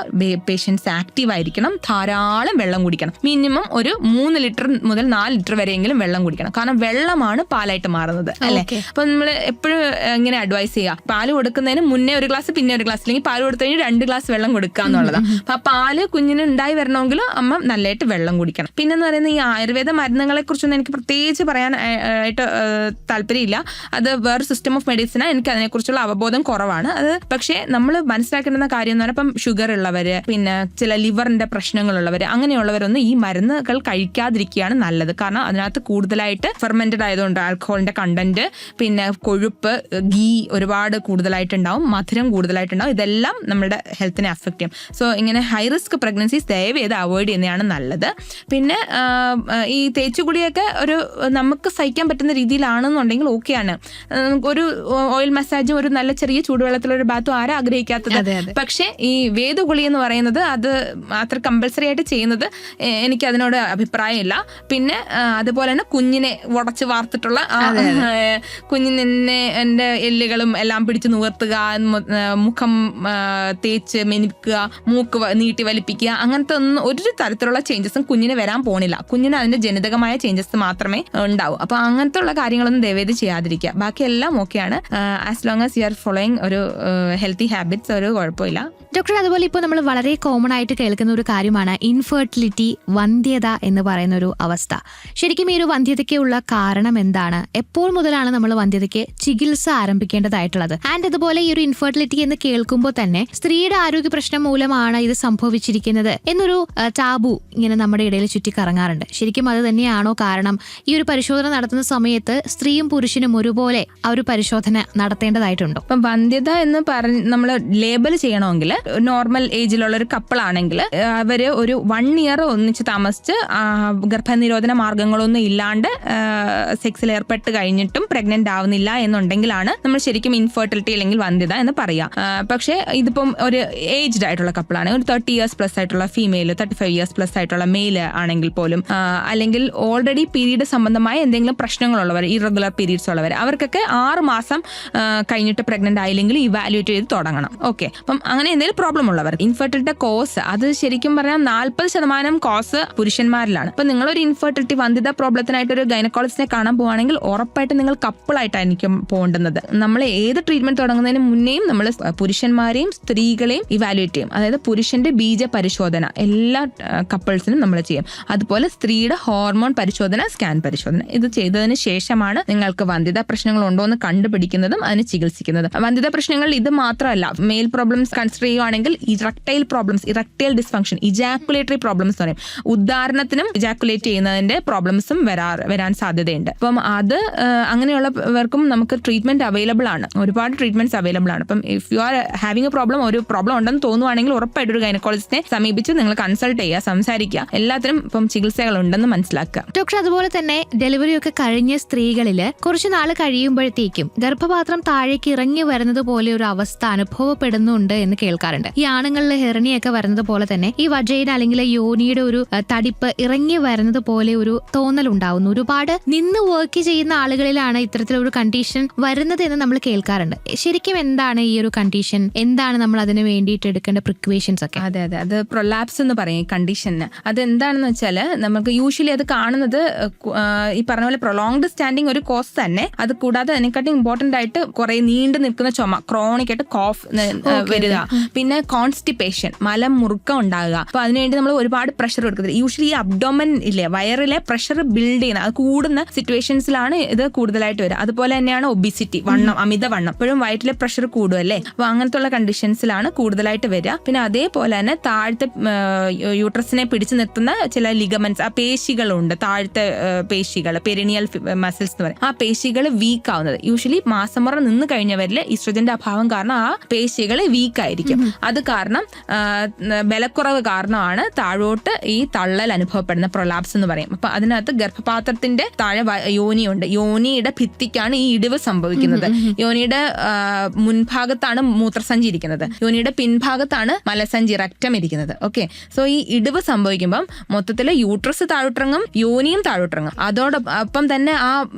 പേഷ്യൻസ് ആക്റ്റീവ് ആയിരിക്കണം, ധാരാളം വെള്ളം കുടിക്കണം. മിനിമം ഒരു 3 ലിറ്റർ മുതൽ 4 ലിറ്റർ വരെയെങ്കിലും വെള്ളം കുടിക്കണം. കാരണം വെള്ളമാണ് പാലായിട്ട് മാറുന്നത്, അല്ലെ? അപ്പൊ നമ്മൾ എപ്പോഴും ഇങ്ങനെ അഡ്വൈസ് ചെയ്യുക, പാല് കൊടുക്കുന്നതിന് മുന്നേ ഒരു ഗ്ലാസ് പിന്നെ ഒരു ഗ്ലാസ്, അല്ലെങ്കിൽ പാല് കൊടുത്തു കഴിഞ്ഞാൽ 2 ഗ്ലാസ് വെള്ളം കൊടുക്കുക എന്നുള്ളതാണ്. അപ്പൊ ആ പാല് കുഞ്ഞിന് ഉണ്ടായി വരണമെങ്കിലും അമ്മ നല്ലതായിട്ട് വെള്ളം കുടിക്കണം. പിന്നെന്ന് പറയുന്നത് ഈ ആയുർവേദ മരുന്നുകളെ കുറിച്ചൊന്നും എനിക്ക് പ്രത്യേകിച്ച് പറയാൻ ആയിട്ട് താല്പര്യമില്ല. അത് വേറെ സിസ്റ്റം ഓഫ് മെഡിസിനാണ്, എനിക്ക് അതിനെക്കുറിച്ചുള്ള അവബോധം കുറവാണ്. അത് പക്ഷേ നമ്മൾ മനസ്സിലാക്കേണ്ടുന്ന കാര്യം എന്ന് പറഞ്ഞാൽ, ഇപ്പം ഷുഗർ ഉള്ളവര്, പിന്നെ ചില ലിവറിന്റെ പ്രശ്നങ്ങളുള്ളവര്, അങ്ങനെയുള്ളവരൊന്നും ഈ മരുന്നുകൾ കഴിക്കാതിരിക്കുകയാണ് നല്ലത്. കാരണം അതിനകത്ത് കൂടുതലായിട്ട് ഫെർമെന്റഡ് ആയതുകൊണ്ട് ആൽക്കഹോളിന്റെ കണ്ടന്റ്, പിന്നെ കൊഴുപ്പ്, ഗീ ഒരുപാട് കൂടുതലായിട്ടുണ്ടാവും, മധുരം കൂടുതലായിട്ടുണ്ടാവും. ഇതെല്ലാം നമ്മുടെ ഹെൽത്തിനെ അഫക്ട് ചെയ്യും. സോ ഇങ്ങനെ ഹൈ റിസ്ക് പ്രഗ്നൻസീസ് ദയവ് ചെയ്ത് അവോയ്ഡ് ചെയ്യുന്നതാണ് നല്ലത്. പിന്നെ ഈ തേച്ചുകുടിയൊക്കെ ഒരു നമുക്ക് സഹിക്കാൻ പറ്റുന്ന രീതിയിലാണെന്നുണ്ടെങ്കിൽ ഓക്കെയാണ്. ഒരു ഓയിൽ മസാജും ഒരു നല്ല ചെറിയ ചൂടുവെള്ളത്തിലൊരു ബാത്തും ആരും ആഗ്രഹിക്കാത്തത്. പക്ഷെ ഈ വേദഗുളി എന്ന് പറയുന്നത് അത് അത്ര കമ്പൽസറി ആയിട്ട് ചെയ്യുന്നത് എനിക്ക് അതിനോട് അഭിപ്രായമില്ല. പിന്നെ അതുപോലെ തന്നെ കുഞ്ഞിനെ ഉടച്ച് വാർത്തിട്ടുള്ള കുഞ്ഞിനെ എൻ്റെ എല്ലുകളും എല്ലാം പിടിച്ച് നിവർത്തുക, മുഖം തേച്ച് മെനിക്കുക, മൂക്ക് നീട്ടി വലിപ്പിക്കുക, അങ്ങനത്തെ ഒന്നും ഒരു തരത്തിലുള്ള ചേഞ്ചസും കുഞ്ഞിന് വരാൻ പോണില്ല. കുഞ്ഞിന് അതിന്റെ ജനിതകമായ ചേഞ്ചസ് മാത്രമേ ഉണ്ടാവൂ. അപ്പൊ അങ്ങനത്തെ ഉള്ള കാര്യങ്ങളൊന്നും ദയവേത് ചെയ്യാതിരിക്കുക. ബാക്കിയെല്ലാം ഓക്കെയാണ്. As long as you are following ഒരു ഹെൽത്തി ഹാബിറ്റ്സ്, ഒരു കുഴപ്പമില്ല. ഡോക്ടർ, അതുപോലെ ഇപ്പോൾ നമ്മൾ വളരെ കോമൺ ആയിട്ട് കേൾക്കുന്ന ഒരു കാര്യമാണ് ഇൻഫെർട്ടിലിറ്റി, വന്ധ്യത എന്ന് പറയുന്ന ഒരു അവസ്ഥ. ശരിക്കും ഈ ഒരു വന്ധ്യതയ്ക്കുള്ള കാരണം എന്താണ്? എപ്പോൾ മുതലാണ് നമ്മൾ വന്ധ്യതയ്ക്ക് ചികിത്സ ആരംഭിക്കേണ്ടതായിട്ടുള്ളത്? ആൻഡ് അതുപോലെ ഈ ഒരു ഇൻഫെർട്ടിലിറ്റി എന്ന് കേൾക്കുമ്പോൾ തന്നെ സ്ത്രീയുടെ ആരോഗ്യ പ്രശ്നം മൂലമാണ് ഇത് സംഭവിച്ചിരിക്കുന്നത് എന്നൊരു ടാബു ഇങ്ങനെ നമ്മുടെ ഇടയിൽ ചുറ്റിക്കറങ്ങാറുണ്ട്. ശരിക്കും അത് തന്നെയാണോ കാരണം? ഈ ഒരു പരിശോധന നടത്തുന്ന സമയത്ത് സ്ത്രീയും പുരുഷനും ഒരുപോലെ ആ ഒരു പരിശോധന നടത്തേണ്ടതായിട്ടുണ്ടോ? ഇപ്പം വന്ധ്യത എന്ന് പറഞ്ഞ് നമ്മൾ ലേബൽ ചെയ്യണമെങ്കിൽ നോർമൽ ഏജിലുള്ള ഒരു കപ്പിൾ ആണെങ്കിൽ അവര് ഒരു 1 ഇയർ ഒന്നിച്ച് താമസിച്ച് ഗർഭനിരോധന മാർഗങ്ങളൊന്നും ഇല്ലാണ്ട് സെക്സിൽ ഏർപ്പെട്ട് കഴിഞ്ഞിട്ടും പ്രഗ്നന്റ് ആവുന്നില്ല എന്നുണ്ടെങ്കിലാണ് നമ്മൾ ശരിക്കും ഇൻഫെർട്ടിലിറ്റി അല്ലെങ്കിൽ വന്ധ്യത എന്ന് പറയാം. പക്ഷേ ഇതിപ്പം ഒരു ഏജ്ഡ് ആയിട്ടുള്ള കപ്പിളാണ്, ഒരു 30 ഇയേഴ്സ് പ്ലസ് ആയിട്ടുള്ള ഫീമെയിൽ, 35 ഇയേഴ്സ് പ്ലസ് ആയിട്ടുള്ള മെയിൽ ആണെങ്കിൽ പോലും, അല്ലെങ്കിൽ ഓൾറെഡി പീരീഡ് സംബന്ധമായ എന്തെങ്കിലും പ്രശ്നങ്ങളുള്ളവർ, ഇറഗുലർ പീരീഡ്സ് ഉള്ളവർ, അവർക്കൊക്കെ 6 മാസം കഴിഞ്ഞിട്ട് പ്രഗ്നന്റ് ആയില്ലെങ്കിൽ ഇവാലുവേറ്റ് ചെയ്ത് തുടങ്ങണം. ഓക്കെ, അപ്പം അങ്ങനെ എന്തെങ്കിലും പ്രോബ്ലം ഉള്ളവർ. ഇൻഫെർട്ടിലിറ്റി കോസ് അത് ശരിക്കും പറഞ്ഞാൽ 40% കോസ് പുരുഷന്മാരിലാണ്. അപ്പൊ നിങ്ങളൊരു ഇൻഫെർട്ടിലിറ്റി വന്ധ്യത പ്രോബ്ലത്തിനായിട്ട് ഒരു ഗൈനക്കോളജിസ്റ്റിനെ കാണാൻ പോവാണെങ്കിൽ ഉറപ്പായിട്ട് നിങ്ങൾ കപ്പിളായിട്ടായിരിക്കും പോകേണ്ടുന്നത്. നമ്മൾ ഏത് ട്രീറ്റ്മെന്റ് തുടങ്ങുന്നതിന് മുന്നേയും നമ്മൾ പുരുഷന്മാരെയും സ്ത്രീകളെയും ഇവാലുവേറ്റ് ചെയ്യും. അതായത് പുരുഷന്റെ ബീജ പരിശോധന എല്ലാ കപ്പിൾസിനും നമ്മൾ ചെയ്യും. അതുപോലെ സ്ത്രീയുടെ ഹോർമോൺ പരിശോധന, സ്കാൻ പരിശോധന, ഇത് ചെയ്തതിന് ശേഷമാണ് നിങ്ങൾക്ക് വന്ധ്യത പ്രശ്നങ്ങൾ ഉണ്ടോ എന്ന് കണ്ടുപിടിക്കുന്നതും അതിന് ചികിത്സിക്കുന്നതും. വന്ധ്യത പ്രശ്നങ്ങൾ ഇത് മാത്രമല്ല, മെയിൽ പ്രോബ്ലംസ് കൺസിഡർ ചെയ്യുകയാണെങ്കിൽ erectile problems, erectile dysfunction, ejaculatory problems എന്ന് പറയും. ഉദാഹരണത്തിനും ഇജാക്കുലേറ്റ് ചെയ്യുന്നതിന്റെ പ്രോബ്ലംസും വരാൻ സാധ്യതയുണ്ട്. അപ്പം അത് അങ്ങനെയുള്ളവർക്കും നമുക്ക് ട്രീറ്റ്മെന്റ് അവൈലബിൾ ആണ്, ഒരുപാട് ട്രീറ്റ്മെന്റ്സ് അവൈലബിൾ ആണ്. അപ്പം if you are having A problem, ഒരു പ്രോബ്ലം ഉണ്ടെന്ന് തോന്നുവാണെങ്കിൽ ഉറപ്പായിട്ട് ഒരു ഗൈനക്കോളജിസ്റ്റിനെ സമീപിച്ച് നിങ്ങൾ കൺസൾട്ട് ചെയ്യുക, സംസാരിക്കുക. എല്ലാത്തിനും ഇപ്പം ചികിത്സകൾ ഉണ്ടെന്ന് മനസ്സിലാക്കുക. ഡോക്ടർ, അതുപോലെ തന്നെ ഡെലിവറി ഒക്കെ കഴിഞ്ഞ സ്ത്രീകളിൽ കുറച്ച് നാൾ കഴിയുമ്പോഴത്തേക്കും ഗർഭപാത്രം താഴേക്ക് ഇറങ്ങി വരുന്നത് പോലെ ഒരു അവസ്ഥ അനുഭവപ്പെടുന്നുണ്ട് എന്ന് കേൾക്കാറുണ്ട്. ഈ ആണുങ്ങളിൽ ഹെർണിയൊക്കെ വരുന്നത് പോലെ തന്നെ ഈ വജൈന അല്ലെങ്കിൽ യോനിയുടെ ഒരു തടിപ്പ് ഇറങ്ങി വരുന്നത് പോലെ ഒരു തോന്നൽ ഉണ്ടാവുന്നു. ഒരുപാട് നിന്ന് വർക്ക് ചെയ്യുന്ന ആളുകളിലാണ് ഇത്തരത്തിലൊരു കണ്ടീഷൻ വരുന്നത് എന്ന് നമ്മൾ കേൾക്കാറുണ്ട്. ശരിക്കും എന്താണ് ഈ ഒരു കണ്ടീഷൻ? എന്താണ് നമ്മൾ അതിന് വേണ്ടിയിട്ട് എടുക്കേണ്ട പ്രിക്വേഷൻസ് ഒക്കെ? അതെ, അത് പ്രൊലാപ്സ് എന്ന് പറയും കണ്ടീഷന്. അതെന്താണെന്ന് വെച്ചാൽ നമുക്ക് യൂഷ്വലി അത് കാണുന്നത് ഈ പറഞ്ഞ പോലെ പ്രൊലോങ്ഡ് സ്റ്റാൻഡിങ് ഒരു കോസ് തന്നെ. അത് കൂടാതെ അതിനെക്കാട്ടും ഇമ്പോർട്ടന്റ് ആയിട്ട് കുറെ നീണ്ടു നിൽക്കുന്ന ചുമ, ക്രോണിക് ആയിട്ട് കോഫ് വരിക, പിന്നെ കോൺസ്റ്റിപ്പേഷൻ, മലമുറുക്കം ഉണ്ടാകുക. അപ്പൊ അതിനുവേണ്ടി നമ്മൾ ഒരുപാട് പ്രഷർ കൊടുക്കുന്നത്. യൂഷ്വലി ഈ അബ്ഡോമൻ ഇല്ലേ, വയറിലെ പ്രഷർ ബിൽഡ് ചെയ്യുന്ന, അത് കൂടുന്ന സിറ്റുവേഷൻസിലാണ് ഇത് കൂടുതലായിട്ട് വരിക. അതുപോലെ തന്നെയാണ് ഒബിസിറ്റി, വണ്ണം, അമിതവണ്ണം. എപ്പോഴും വയറ്റിലെ പ്രഷർ കൂടുമല്ലേ, അപ്പൊ അങ്ങനത്തെ ഉള്ള കണ്ടീഷൻസിലാണ് കൂടുതലായിട്ട് വരിക. പിന്നെ അതേപോലെ തന്നെ താഴത്തെ യൂട്രസിനെ പിടിച്ചു നിർത്തുന്ന ചില ലിഗമെന്റ്സ്, ആ പേശികളുണ്ട്, താഴത്തെ പേശികൾ, പെരിനിയൽ മസിൽസ് എന്ന് പറയും. ആ പേശികൾ വീക്ക് ആവുന്നത് യൂഷ്വലി മാസമുറ നിന്ന് കഴിഞ്ഞവരിൽ ഈസ്ട്രജന്റെ അഭാവം കാരണം ആ പേശികൾ വീക്ക് ആയിരിക്കും. അത് കാരണം ബലക്കുറവ് കാരണമാണ് താഴോട്ട് ഈ തള്ളൽ അനുഭവപ്പെടുന്ന പ്രൊലാപ്സ് എന്ന് പറയും. അപ്പൊ അതിനകത്ത് ഗർഭപാത്രത്തിന്റെ താഴെ യോനിയുണ്ട്. യോനിയുടെ ഭിത്തിക്കാണ് ഈ ഇടിവ് സംഭവിക്കുന്നത്. യോനിയുടെ മുൻഭാഗത്താണ് മൂത്രസഞ്ചി ഇരിക്കുന്നത്, യോനിയുടെ പിൻഭാഗത്താണ് മലസഞ്ചി, റെക്ടം ഇരിക്കുന്നത്. ഓക്കെ, സോ ഈ ഇടിവ് സംഭവിക്കുമ്പം മൊത്തത്തില് യൂട്രസ് താഴോട്ടിറങ്ങും, യോനിയും താഴോട്ടിറങ്ങും. അതോടൊപ്പം തന്നെ ആ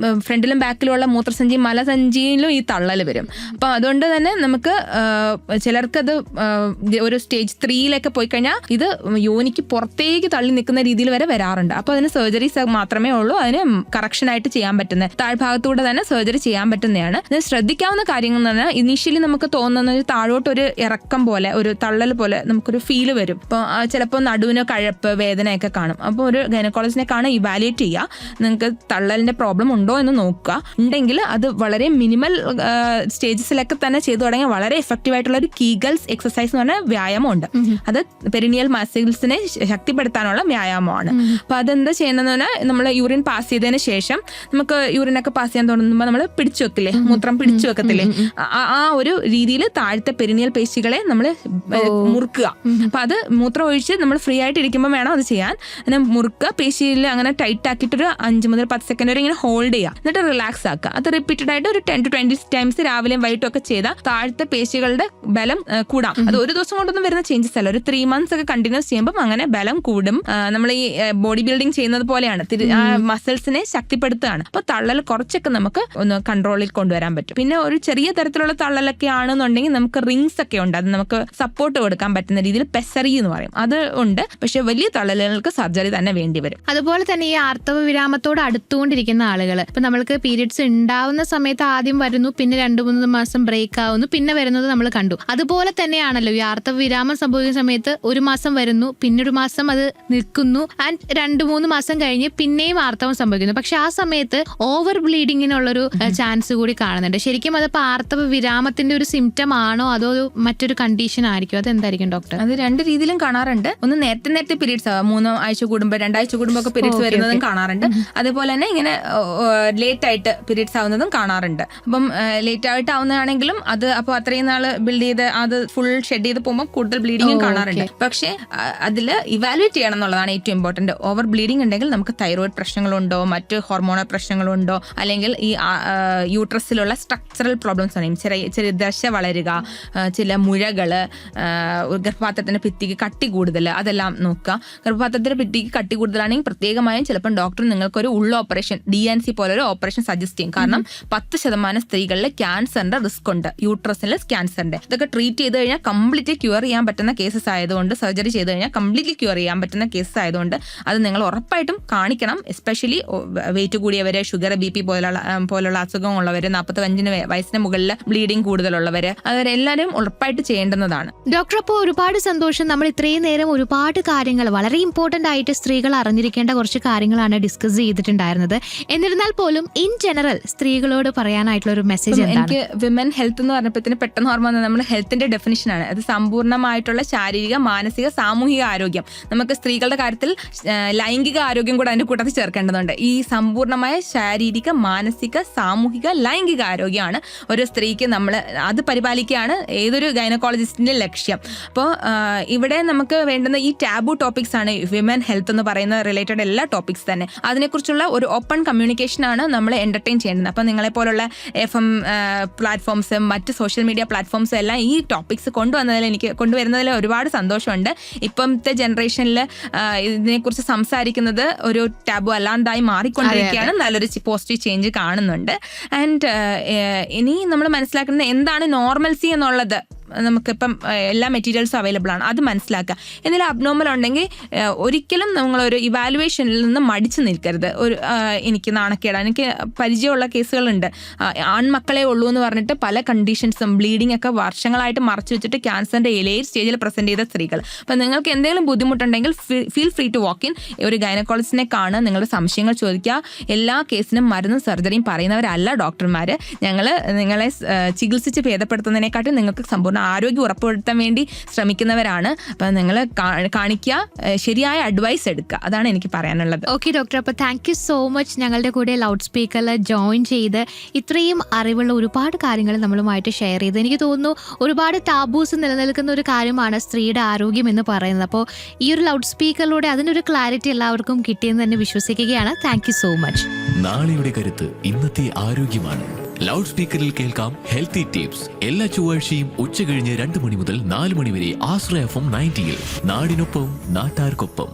ഫ്രണ്ടിലും ബാക്കിലുള്ള മൂത്രസഞ്ചി, മലസഞ്ചിയിലും ഈ തള്ളൽ വരും. അപ്പൊ അതുകൊണ്ട് തന്നെ നമുക്ക് ചിലർക്കത് ഒരു സ്റ്റേജ് 3 പോയി കഴിഞ്ഞാൽ ഇത് യോനിക്ക് പുറത്തേക്ക് തള്ളി നിൽക്കുന്ന രീതിയിൽ വരെ വരാറുണ്ട്. അപ്പൊ അതിന് സർജറീസ് മാത്രമേ ഉള്ളൂ അതിന് കറക്ഷൻ ആയിട്ട് ചെയ്യാൻ പറ്റുന്നത്. താഴ്ഭാഗത്തൂടെ തന്നെ സർജറി ചെയ്യാൻ പറ്റുന്നതാണ്. ഇത് ശ്രദ്ധിക്കാവുന്ന കാര്യങ്ങൾ എന്ന് പറഞ്ഞാൽ ഇനീഷ്യലി നമുക്ക് തോന്നുന്നത് താഴോട്ടൊരു ഇറക്കം പോലെ, ഒരു തള്ളൽ പോലെ നമുക്കൊരു ഫീല് വരും. അപ്പോൾ ചിലപ്പോൾ നടുവിന് കഴപ്പ്, വേദനയൊക്കെ കാണും. അപ്പോൾ ഒരു ഗൈനക്കോളജിനെ കാണാൻ ഇവാലുവേറ്റ് ചെയ്യുക, നിങ്ങൾക്ക് തള്ളലിന്റെ പ്രോബ്ലം ഉണ്ടോ എന്ന് നോക്കുക. ഉണ്ടെങ്കിൽ അത് വളരെ മിനിമൽ സ്റ്റേജസിലൊക്കെ തന്നെ ചെയ്തു തുടങ്ങിയ വളരെ എഫക്റ്റീവ് ആയിട്ടുള്ള ഒരു കീഗൽസ് എക്സസൈസ് എന്ന് പറഞ്ഞ വ്യായാമമുണ്ട്. അത് പെരിനിയൽ മസിൽസിനെ ശക്തിപ്പെടുത്താനുള്ള വ്യായാമമാണ്. അപ്പൊ അതെന്താ ചെയ്യുന്നതെന്ന് പറഞ്ഞാൽ നമ്മൾ യൂറിൻ പാസ് ചെയ്തതിന് ശേഷം നമുക്ക് യൂറിനൊക്കെ പാസ് ചെയ്യാൻ തുടങ്ങുമ്പോൾ നമ്മൾ പിടിച്ചു വെക്കില്ലേ, മൂത്രം പിടിച്ചു വെക്കത്തില്ലേ, ആ ഒരു രീതിയിൽ താഴത്തെ പെരിനിയൽ പേശികളെ നമ്മൾ മുറുക്കുക. അപ്പൊ അത് മൂത്രം ഒഴിച്ച് നമ്മൾ ഫ്രീ ആയിട്ട് ഇരിക്കുമ്പോൾ വേണം അത് ചെയ്യാൻ. അങ്ങനെ മുറുക്കുക, പേശിയിൽ അങ്ങനെ ടൈറ്റ് ആക്കിയിട്ടൊരു 5 മുതൽ 10 സെക്കൻഡ് വരെ ഇങ്ങനെ ഹോൾഡ് ചെയ്യുക, എന്നിട്ട് റിലാക്സ് ആക്കുക. അത് റിപ്പീറ്റഡ് ആയിട്ട് ഒരു 10 to 20 ടൈംസ് രാവിലെയും വൈകിട്ടും ഒക്കെ ചെയ്താൽ താഴത്തെ പേശികളുടെ ബലം കൂടാം. അത് ഒരു ദിവസം കൊണ്ടൊന്നും വരുന്ന ചേഞ്ചസ് അല്ല, ഒരു 3 months ഒക്കെ കണ്ടിന്യൂസ് ചെയ്യുമ്പോൾ അങ്ങനെ ബലം കൂടും. നമ്മൾ ഈ ബോഡി ബിൽഡിംഗ് ചെയ്യുന്നത് പോലെയാണ്, മസിൽസിനെ ശക്തിപ്പെടുത്തുകയാണ്. അപ്പൊ തള്ളൽ കുറച്ചൊക്കെ നമുക്ക് ഒന്ന് കൺട്രോളിൽ കൊണ്ടുവരാൻ പറ്റും. പിന്നെ ഒരു ചെറിയ തരത്തിലുള്ള തള്ളലൊക്കെ ആണെന്നുണ്ടെങ്കിൽ നമുക്ക് റിങ്സ് ഒക്കെ ഉണ്ട്, അത് നമുക്ക് സപ്പോർട്ട് കൊടുക്കാൻ പറ്റുന്ന രീതിയിൽ പെസറി എന്ന് പറയും, അത് ഉണ്ട്. പക്ഷെ വലിയ തള്ളലുകൾക്ക് സർജറി തന്നെ വേണ്ടി വരും. അതുപോലെ തന്നെ ഈ ആർത്തവ വിരാമത്തോട് അടുത്തുകൊണ്ടിരിക്കുന്ന ആളുകൾ, ഇപ്പൊ നമ്മൾക്ക് പീരിയഡ്സ് ഉണ്ടാവുന്ന സമയത്ത് ആദ്യം വരുന്നു, പിന്നെ 2-3 മാസം ബ്രേക്ക് ആവുന്നു, പിന്നെ വരുന്നത് നമ്മൾ കണ്ടു. അതുപോലെ തന്നെയാണല്ലോ ഈ ആർത്തവ വിരാമം സംഭവിക്കുന്ന സമയത്ത് 1 മാസം വരുന്നു, പിന്നെ 1 മാസം അത് നിൽക്കുന്നു, ആൻഡ് 2-3 മാസം കഴിഞ്ഞ് പിന്നെയും ആർത്തവം സംഭവിക്കുന്നു. പക്ഷെ ആ സമയത്ത് ഓവർ ബ്ലീഡിങ്ങിനുള്ളൊരു ചാൻസ് കൂടി കാണുന്നുണ്ട്. ശരിക്കും അതിപ്പോ ആർത്തവ വിരാമത്തിന്റെ ഒരു സിംറ്റം ആണോ അതോ മറ്റൊരു കണ്ടീഷൻ ആയിരിക്കും? അതെന്തായിരിക്കും ഡോക്ടർ? അത് 2 രീതിയിലും കാണാറുണ്ട്. ഒന്ന് നേരത്തെ പീരീഡ്സ് 3 ആഴ്ച കൂടുമ്പോൾ 2 ആഴ്ച കൂടുമ്പോൾ ഒക്കെ പീരീഡ്സ് വരുന്നതും കാണാറുണ്ട്. അതുപോലെ തന്നെ ഇങ്ങനെ ലേറ്റ് ആയിട്ട് പീരീഡ്സ് ആവുന്നതും കാണാറുണ്ട്. അപ്പം ലേറ്റ് ആയിട്ട് ആവുന്നതാണെങ്കിലും അത് അപ്പോൾ അത്രയും നാൾ ബിൽഡ് ചെയ്ത് അത് ഫുൾ ഷെഡ് ചെയ്ത് പോകുമ്പോൾ കൂടുതൽ ബ്ലീഡിങ്ങും കാണാറുണ്ട്. പക്ഷേ അതിൽ ഇവാലുവേറ്റ് ചെയ്യണം എന്നുള്ളതാണ് ഏറ്റവും ഇമ്പോർട്ടന്റ്. ഓവർ ബ്ലീഡിംഗ് ഉണ്ടെങ്കിൽ നമുക്ക് തൈറോയിഡ് പ്രശ്നങ്ങളുണ്ടോ, മറ്റ് ഹോർമോണൽ പ്രശ്നങ്ങളുണ്ടോ, അല്ലെങ്കിൽ ഈ യൂട്രസിലുള്ള സ്ട്രക്ചറൽ പ്രോബ്ലംസ് ആണ്, ചെറിയ ദശ വളരുക, ചില മുഴകള്, ഗർഭപാത്രത്തിന്റെ ഭിത്തിക്ക് കട്ടി കൂടുതൽ, അതെല്ലാം നോക്കുക. ഗർഭപാത്രത്തിന്റെ ഭിത്തിക്ക് കട്ടി കൂടുതലാണെങ്കിൽ പ്രത്യേകമായും ചിലപ്പോൾ ഡോക്ടർ നിങ്ങൾക്കൊരു ഉള്ള ഓപ്പറേഷൻ, DNC പോലെ ഒരു ഓപ്പറേഷൻ സജസ്റ്റ് ചെയ്യും. കാരണം 10% സ്ത്രീകളിൽ ക്യാൻസറിന്റെ റിസ്ക് ഉണ്ട്, യൂട്രസിലെ ക്യാൻസറിന്റെ. ഇതൊക്കെ ട്രീറ്റ് ചെയ്ത് കഴിഞ്ഞാൽ കംപ്ലീറ്റ്ലി ക്യൂർ ചെയ്യാൻ പറ്റുന്ന കേസസ് ആയതുകൊണ്ട്, സർജറി ചെയ്ത് കഴിഞ്ഞാൽ കംപ്ലീറ്റ്ലി ക്യൂർ ചെയ്യാൻ പറ്റുന്ന കേസസ് ആയതുകൊണ്ട് അത് നിങ്ങൾ ഉറപ്പായിട്ടും കാണിക്കണം. എസ്പെഷ്യലി വെയിറ്റ് കൂടിയവര്, ഷുഗർ, BP പോലുള്ള അസുഖമുള്ളവര്, 45 വയസ്സിന് മുകളിൽ ബ്ലീഡിംഗ് കൂടുതലുള്ളവര്, അവരെല്ലാവരും ഉറപ്പായിട്ട് ചെയ്യേണ്ടുന്നതാണ്. ഡോക്ടർ, അപ്പോൾ ഒരുപാട് സന്തോഷം. നമ്മൾ ഇത്രയും നേരം ഒരുപാട് കാര്യങ്ങൾ, വളരെ ഇമ്പോർട്ടന്റ് ആയിട്ട് സ്ത്രീകൾ അറിഞ്ഞിരിക്കേണ്ട കുറച്ച് കാര്യങ്ങളാണ് ഡിസ്കസ് ചെയ്തിട്ടുണ്ടായിരുന്നത്. എന്നിരുന്നാൽ പോലും ഇൻ ജനറൽ സ്ത്രീകളോട് പറയാനായിട്ടുള്ള ഒരു മെസ്സേജ് എന്താണ്? എനിക്ക് വിമൻ ഹെൽത്ത് എന്ന് പറഞ്ഞപ്പോഴത്തേന് പെട്ടെന്ന് ഓർമ്മ വന്നത് നമ്മുടെ ഹെൽത്തിന്റെ ഡെഫിനിഷനാണ്. അത് സമ്പൂർണ്ണമായിട്ടുള്ള ശാരീരിക, മാനസിക, സാമൂഹിക ആരോഗ്യം. നമുക്ക് സ്ത്രീകളുടെ കാര്യത്തിൽ ലൈംഗിക ആരോഗ്യം കൂടെ അതിന്റെ കൂട്ടത്തിൽ ചേർക്കേണ്ടതുണ്ട്. ഈ സമ്പൂർണ്ണമായ ശാരീരിക, മാനസിക, സാമൂഹിക, ലൈംഗിക ആരോഗ്യമാണ് ഒരു സ്ത്രീക്ക് നമ്മൾ അത് പരിപാലിക്കുകയാണ് ഏതൊരു ഗൈനക്കോളജിസ്റ്റിന്റെ ലക്ഷ്യം. അപ്പോൾ ഇവിടെ നമുക്ക് വേണ്ടുന്ന ഈ ടാബു ടോപ്പിക്സ് ആണ് വിമൻ ഹെൽത്ത് എന്ന് പറയുന്ന റിലേറ്റഡ് എല്ലാ ടോപ്പിക്സ് തന്നെ. അതിനെക്കുറിച്ചുള്ള ഒരു ഓപ്പൺ കമ്മ്യൂണിക്കേഷൻ ആണ് നമ്മൾ എന്റർടൈൻ ചെയ്യേണ്ടത്. അപ്പം നിങ്ങളെപ്പോലുള്ള FM പ്ലാറ്റ്ഫോംസും മറ്റ് സോഷ്യൽ മീഡിയ പ്ലാറ്റ്ഫോംസും എല്ലാം ഈ ടോപ്പിക്സ് കൊണ്ടുവരുന്നതിൽ ഒരുപാട് സന്തോഷമുണ്ട്. ഇപ്പോഴത്തെ ജനറേഷനിൽ ഇതിനെക്കുറിച്ച് സംസാരിക്കുന്നത് ഒരു ടാബു അല്ലാണ്ടായി മാറിക്കൊണ്ടിരിക്കുകയാണ്. നല്ലൊരു പോസിറ്റീവ് ചേഞ്ച് കാണുന്നുണ്ട്. ആൻഡ് ഇനി നമ്മൾ മനസ്സിലാക്കുന്നത് എന്താണ് നോർമൽസി എന്നുള്ളത് നമുക്കിപ്പം എല്ലാ മെറ്റീരിയൽസും അവൈലബിൾ ആണ്, അത് മനസ്സിലാക്കുക. എന്തെങ്കിലും അബ്നോർമൽ ഉണ്ടെങ്കിൽ ഒരിക്കലും നമ്മളൊരു ഇവാലുവേഷനിൽ നിന്ന് മടിച്ചു നിൽക്കരുത്. എനിക്ക് നാണക്കേടാ, എനിക്ക് പരിചയമുള്ള കേസുകളുണ്ട്, ആൺമക്കളെ ഉള്ളൂ എന്ന് പറഞ്ഞിട്ട് പല കണ്ടീഷൻസും ബ്ലീഡിംഗ് ഒക്കെ വർഷങ്ങളായിട്ട് മറച്ചു വെച്ചിട്ട് ക്യാൻസറിന്റെ ലേറ്റ് സ്റ്റേജിൽ പ്രസന്റ് ചെയ്ത സ്ത്രീകൾ. അപ്പം നിങ്ങൾക്ക് എന്തെങ്കിലും ബുദ്ധിമുട്ടുണ്ടെങ്കിൽ feel free to walk in. ഒരു ഗൈനക്കോളജിസ്റ്റിനെ കാണുക, നിങ്ങളുടെ സംശയങ്ങൾ ചോദിക്കുക. എല്ലാ കേസിനും മരുന്നും സർജറിയും പറയുന്നവരല്ല ഡോക്ടർമാർ. ഞങ്ങൾ നിങ്ങളെ ചികിത്സിച്ച് ഭേദപ്പെടുത്തുന്നതിനെക്കാട്ടും നിങ്ങൾക്ക് സമ്പൂർണ്ണ ആരോഗ്യം ഉറപ്പുവരുത്താൻ വേണ്ടി ശ്രമിക്കുന്നവരാണ്. അപ്പം നിങ്ങൾ കാണിക്കുക, ശരിയായ അഡ്വൈസ് എടുക്കുക. അതാണ് എനിക്ക് പറയാനുള്ളത്. ഓക്കെ ഡോക്ടർ, അപ്പോൾ താങ്ക് യു സോ മച്ച് ഞങ്ങളുടെ കൂടെ ലൗഡ് സ്പീക്കറിൽ ജോയിൻ ചെയ്ത് ഇത്രയും അറിവുള്ള ഒരുപാട് കാര്യങ്ങൾ നമ്മളുമായിട്ട് ഷെയർ ചെയ്ത്. എനിക്ക് തോന്നുന്നു ഒരുപാട് ടാബൂസ് നിലനിൽക്കുന്ന ഒരു കാര്യമാണ് സ്ത്രീയുടെ ആരോഗ്യം എന്ന് പറയുന്നത്. അപ്പോൾ ഈ ഒരു ലൗഡ് സ്പീക്കറിലൂടെ അതിനൊരു ക്ലാരിറ്റി എല്ലാവർക്കും കിട്ടിയെന്ന് തന്നെ വിശ്വസിക്കുകയാണ്. Thank you so much. നാളെയുടെ കരുത്ത് ഇന്നത്തെ ആരോഗ്യമാണ്. ലൗഡ് സ്പീക്കറിൽ കേൾക്കാം ഹെൽത്തി ടിപ്സ് എല്ലാ ചൊവ്വാഴ്ചയും ഉച്ചകഴിഞ്ഞ് 2 മണി മുതൽ 4 മണി വരെ ആശ്രയ FM 90. നാടിനൊപ്പം നാട്ടാർക്കൊപ്പം.